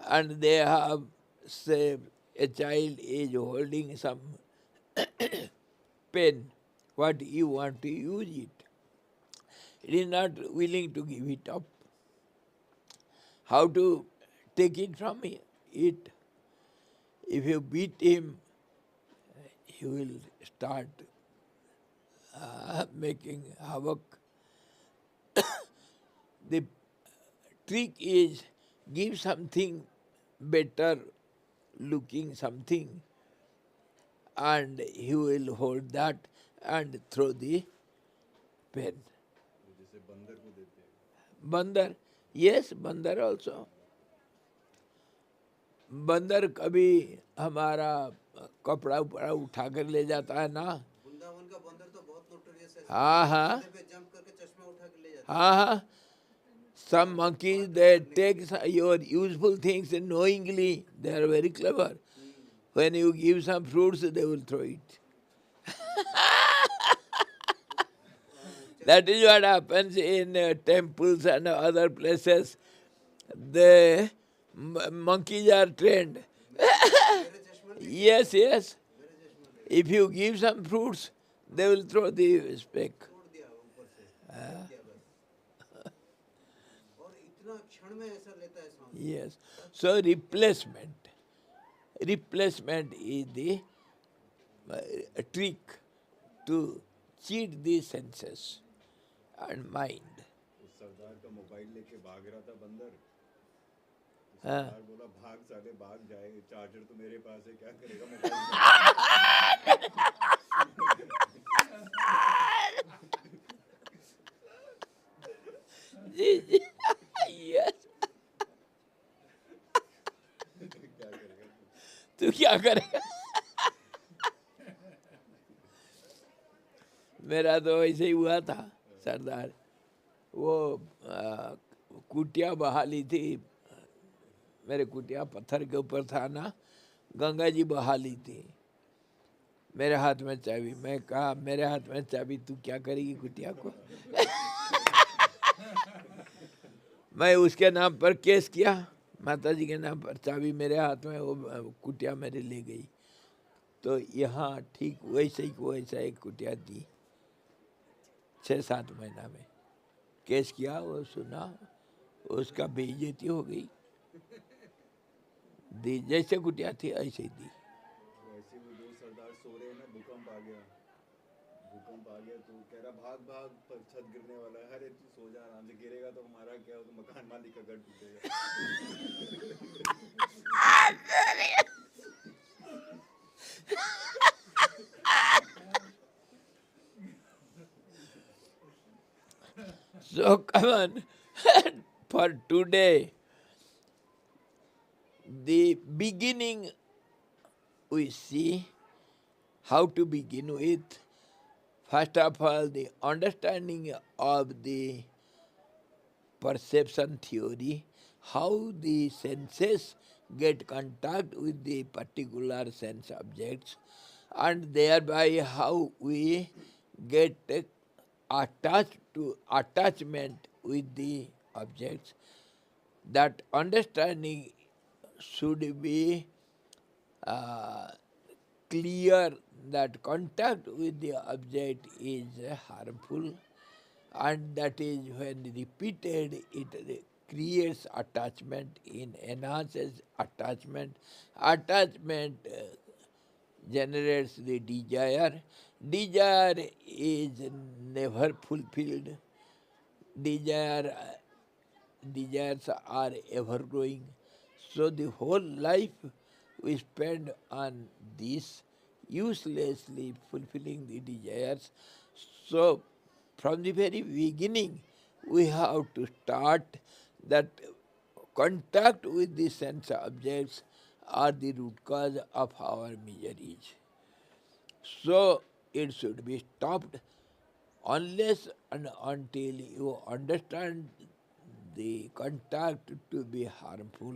and they have, say, a child is holding some pen, what you want to use it. It is not willing to give it up. How to take it from it? If you beat him, he will start making havoc. The trick is give something better looking something, and he will hold that and throw the pen. जैसे बंदर को देते हैं Bandar, yes, bandar also. बंदर कभी हमारा कपड़ा उपड़ा उठा कर ले जाता है ना. वृंदावन का बंदर तो बहुत नोटोरियस है। हाँ हाँ बंदर पे जंप करके चश्मा उठा के ले जाता है। हाँ हाँ. Some monkeys, they take your useful things knowingly. They are very clever. When you give some fruits, they will throw it. That is what happens in temples and other places. The monkeys are trained. Yes, yes. If you give some fruits, they will throw the speck. छोड़ दिया ऊपर से, फेंक दिया बस। और इतना क्षण में ऐसा लेता है सांस। Yes. So replacement. Replacement is the trick to cheat the senses and mind. उस सरदार का मोबाइल लेके भाग रहा था बंदर तो हाँ. सरदार बोला भाग साले भाग जाए चार्जर तो मेरे पास है क्या करेगा मोबाइल जी यस क्या करेगा तू क्या करेगा? मेरा तो ऐसे ही हुआ था सरदार। वो कुटिया बहा ली थी, मेरे कुटिया पत्थर के ऊपर था ना, गंगा जी बहा ली थी। मेरे हाथ में चाबी, मैं कहा मेरे हाथ में चाबी, तू क्या करेगी कुटिया को? मैं उसके नाम पर केस किया, माता जी के नाम पर, चाबी मेरे हाथ में, वो कुटिया मेरे ले गई। तो यहाँ ठीक वैसे ही को वैसा एक कुटिया दी 6-7 महीना में। केस किया, वो सुना, उसका बेइज्जती हो गई। दी जैसे कुटिया थी ऐसे ही दी। वैसे वो दो सरदार सो रहे हैं ना, भूकंप आ गया। भूकंप आ गया तो कह रहा भाग भाग, पर छत गिरने वाला है। अरे तू सो जा आराम से, गिरेगा तो हमारा क्या, वो तो मकान मालिक का घर टूटेगा। So come on, for today, the beginning we see how to begin with. First of all, the understanding of the perception theory, how the senses get contact with the particular sense objects, and thereby how we get attached to attachment with the objects. That understanding should be clear that contact with the object is harmful, and that is when repeated it creates attachment, enhances attachment. Attachment generates the desire. Desire is never fulfilled. Desire desires are ever growing. So the whole life we spend on this, uselessly fulfilling the desires. So from the very beginning we have to start that contact with the sense objects are the root cause of our miseries. So it should be stopped unless and until you understand the contact to be harmful.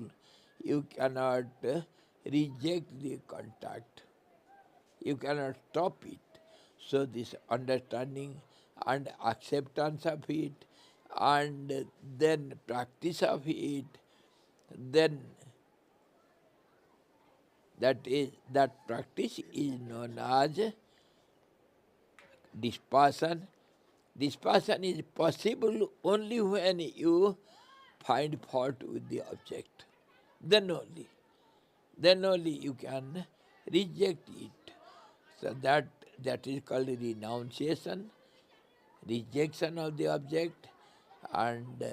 You cannot reject the contact. You cannot stop it. So this understanding and acceptance of it, and then practice of it, then that practice is known as dispassion. Dispassion is possible only when you find fault with the object. Then only you can reject it. So that is called renunciation, rejection of the object, and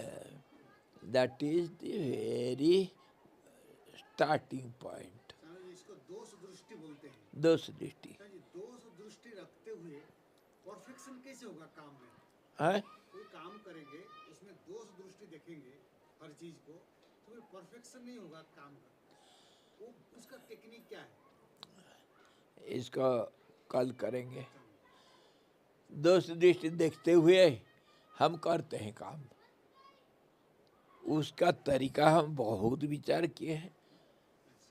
that is the very starting point. Swami ji, इसको दोष दृष्टि बोलते हैं। दोष दृष्टि स्वामी जी, दोष दृष्टि रखते हुए परफेक्शन कैसे होगा काम में? है। कोई काम करेंगे उसमें दोष दृष्टि देखेंगे हर चीज को, तो फिर परफेक्शन नहीं होगा काम का। वो उसका टेक्निक क्या है? इसको कल करेंगे। दोष दृष्टि देखते हुए हम करते हैं काम, उसका तरीका हम बहुत विचार किए हैं,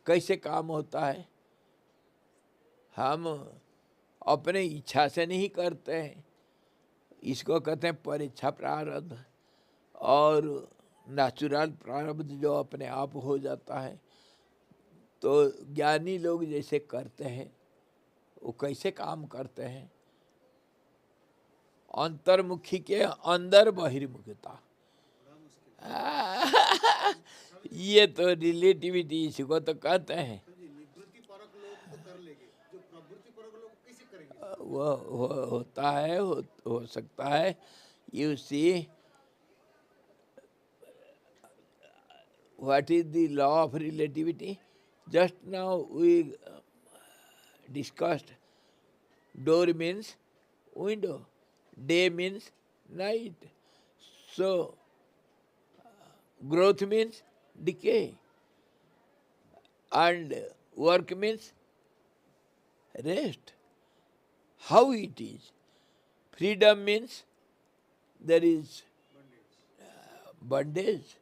कैसे काम होता है। हम अपने इच्छा से नहीं करते हैं, इसको कहते हैं परीक्षा प्रारब्ध, और नेचुरल प्रारब्ध जो अपने आप हो जाता है। तो ज्ञानी लोग जैसे करते हैं वो कैसे काम करते हैं, अंतर्मुखी के अंदर बहिर्मुखता। ये तो रिलेटिविटी इसको तो कहते हैं। निवृत्ति परक लोग तो कर लेंगे, जो प्रवृत्ति परक लोग कैसे करेंगे? वो होता है, हो सकता है। You see what is the law of relativity? Just now we discussed door means window, day means night. So Growth means decay. And work means rest. How it is? Freedom means there is bondage.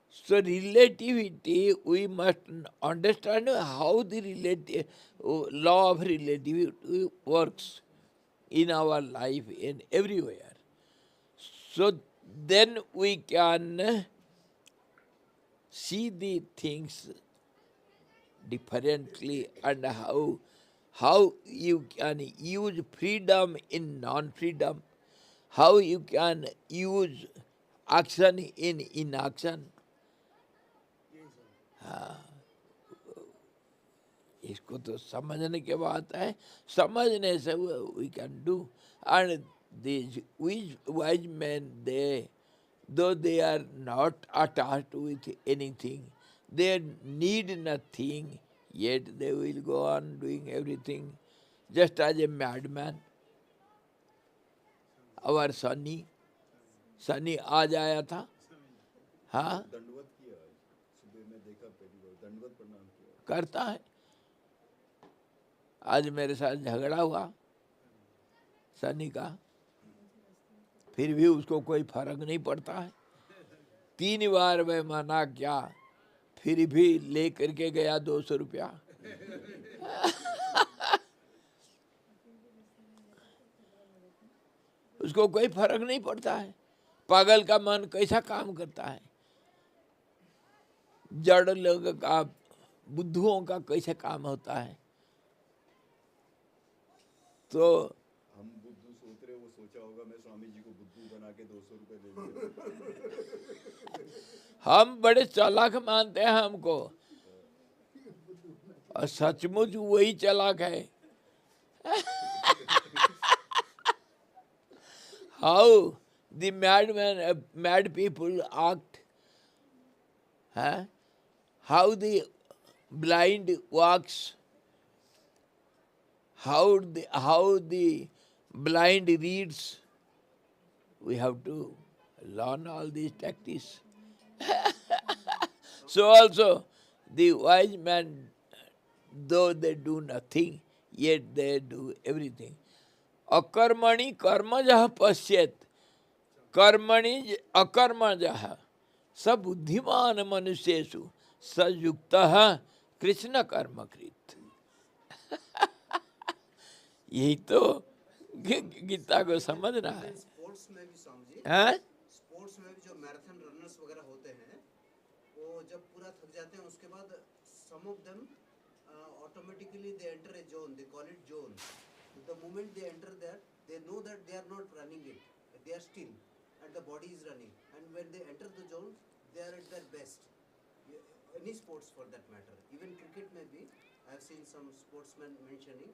So relativity, we must understand how the law of relativity works in our life and everywhere. So then we can see the things differently, and how you can use freedom in non-freedom, how you can use action in inaction. इसको तो समझने के बात है, समझने से we can do. And these wise men, though they are not attached with anything, they need nothing, yet they will go on doing everything, just as a madman. Our Sunny आज आया था, हाँ, दंडवत किया आज सुबह में देखा पहली बार, दंडवत प्रणाम किया। करता है। आज मेरे साथ झगड़ा हुआ सनी का, फिर भी उसको कोई फर्क नहीं पड़ता है। 3 बार मैं मना किया, फिर भी ले करके गया 200 रुपया। उसको कोई फर्क नहीं पड़ता है। पागल का मन कैसा काम करता है, जड़ लोग का, बुद्धुओं का कैसे काम होता है। तो हम बुद्धू सोच रहे, वो सोचा होगा मैं स्वामी जी को बुद्धू बना के 200 रुपए ले लूं। हम बड़े चालाक मानते हैं हमको, और सचमुच वही चालाक है। How the mad people act, huh? How the blind walks, how the blind reads. We have to learn all these tactics. So also the wise men, though they do nothing, yet they do everything. अकर्मणि कर्मजः पश्येत, कर्मणि अकर्मजः स बुद्धिमान मनुष्येषु स युक्तः कृष्ण कर्मकृत। यही तो गीता को समझना है। स्पोर्ट्स में भी समझिए, हैं? स्पोर्ट्स में भी जो मैराथन रनर्स वगैरह होते हैं, वो जब पूरा थक जाते हैं उसके बाद some of them automatically they enter a zone, they call it zone. The moment they enter there, they know that they are not running it, they are still and the body is running, and when they enter the zone they are at their best. Any sports for that matter, even cricket may be, I have seen some sportsmen mentioning,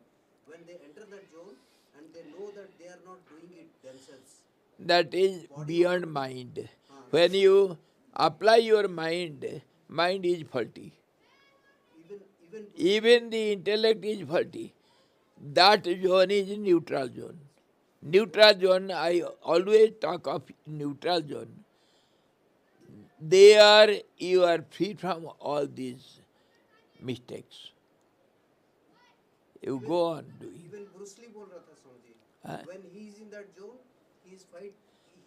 when they enter that zone and they know that they are not doing it themselves. That is beyond mind. When you apply your mind, mind is faulty. Even the intellect is faulty. That zone is neutral zone. Neutral zone, I always talk of neutral zone. There you are free from all these mistakes. You go on doing. Even Bruce Lee बोल रहा था समझिए, when he is in that zone, he is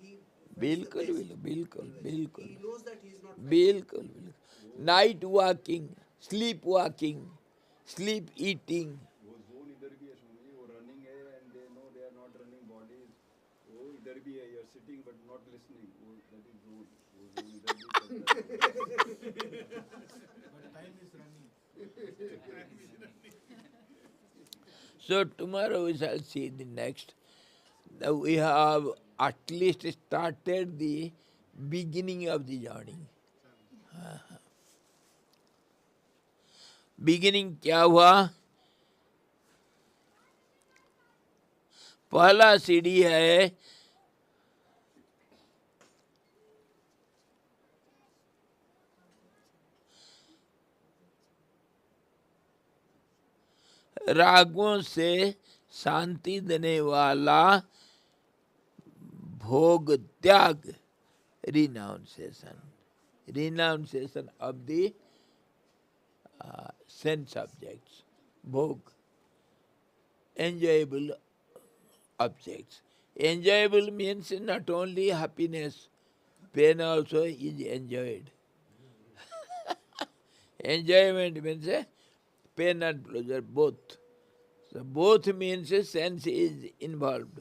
he बिल्कुल बिल्कुल बिल्कुल he knows that he is not बिल्कुल बिल्कुल। Night walking, sleep walking, sleep eating. वो जोन इधर भी है स्वामी जी, वो रनिंग है and they no they are not running bodies, वो इधर भी है, you are sitting but not listening, वो दैट इज जोन, वो जोन इधर भी चलता है। But time is running. So tomorrow we shall see the next. Now we have at least started the beginning of the journey. Beginning क्या हुआ? पहला सीढ़ी है रागों से शांति देने वाला भोग त्याग, renunciation. Renunciation of the sense objects, bhog, enjoyable objects. Enjoyable means not only happiness, pain also is enjoyed. Enjoyment means pain and pleasure, both. So both means sense is involved.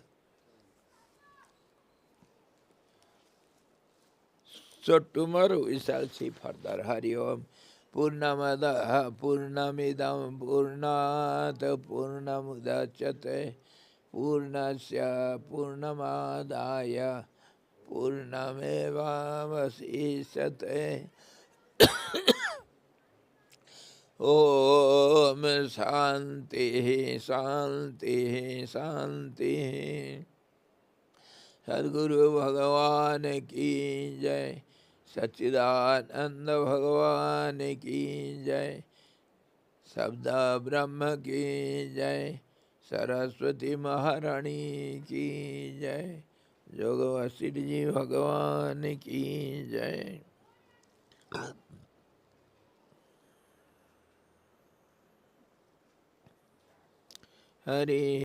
So tomorrow we shall see further. Hari Om. Purnamada Purnamidam Purnat Purnamudachyate Purnasya Purnamadaya Purnameva Vasishte. Om Shanti Shanti Shanti. सद्गुरु भगवान की जय, सच्चिदानंद भगवान की जय, शब्द ब्रह्म की जय, सरस्वती महारानी की जय, जोग वशिष्ठ जी भगवान की जय। हरि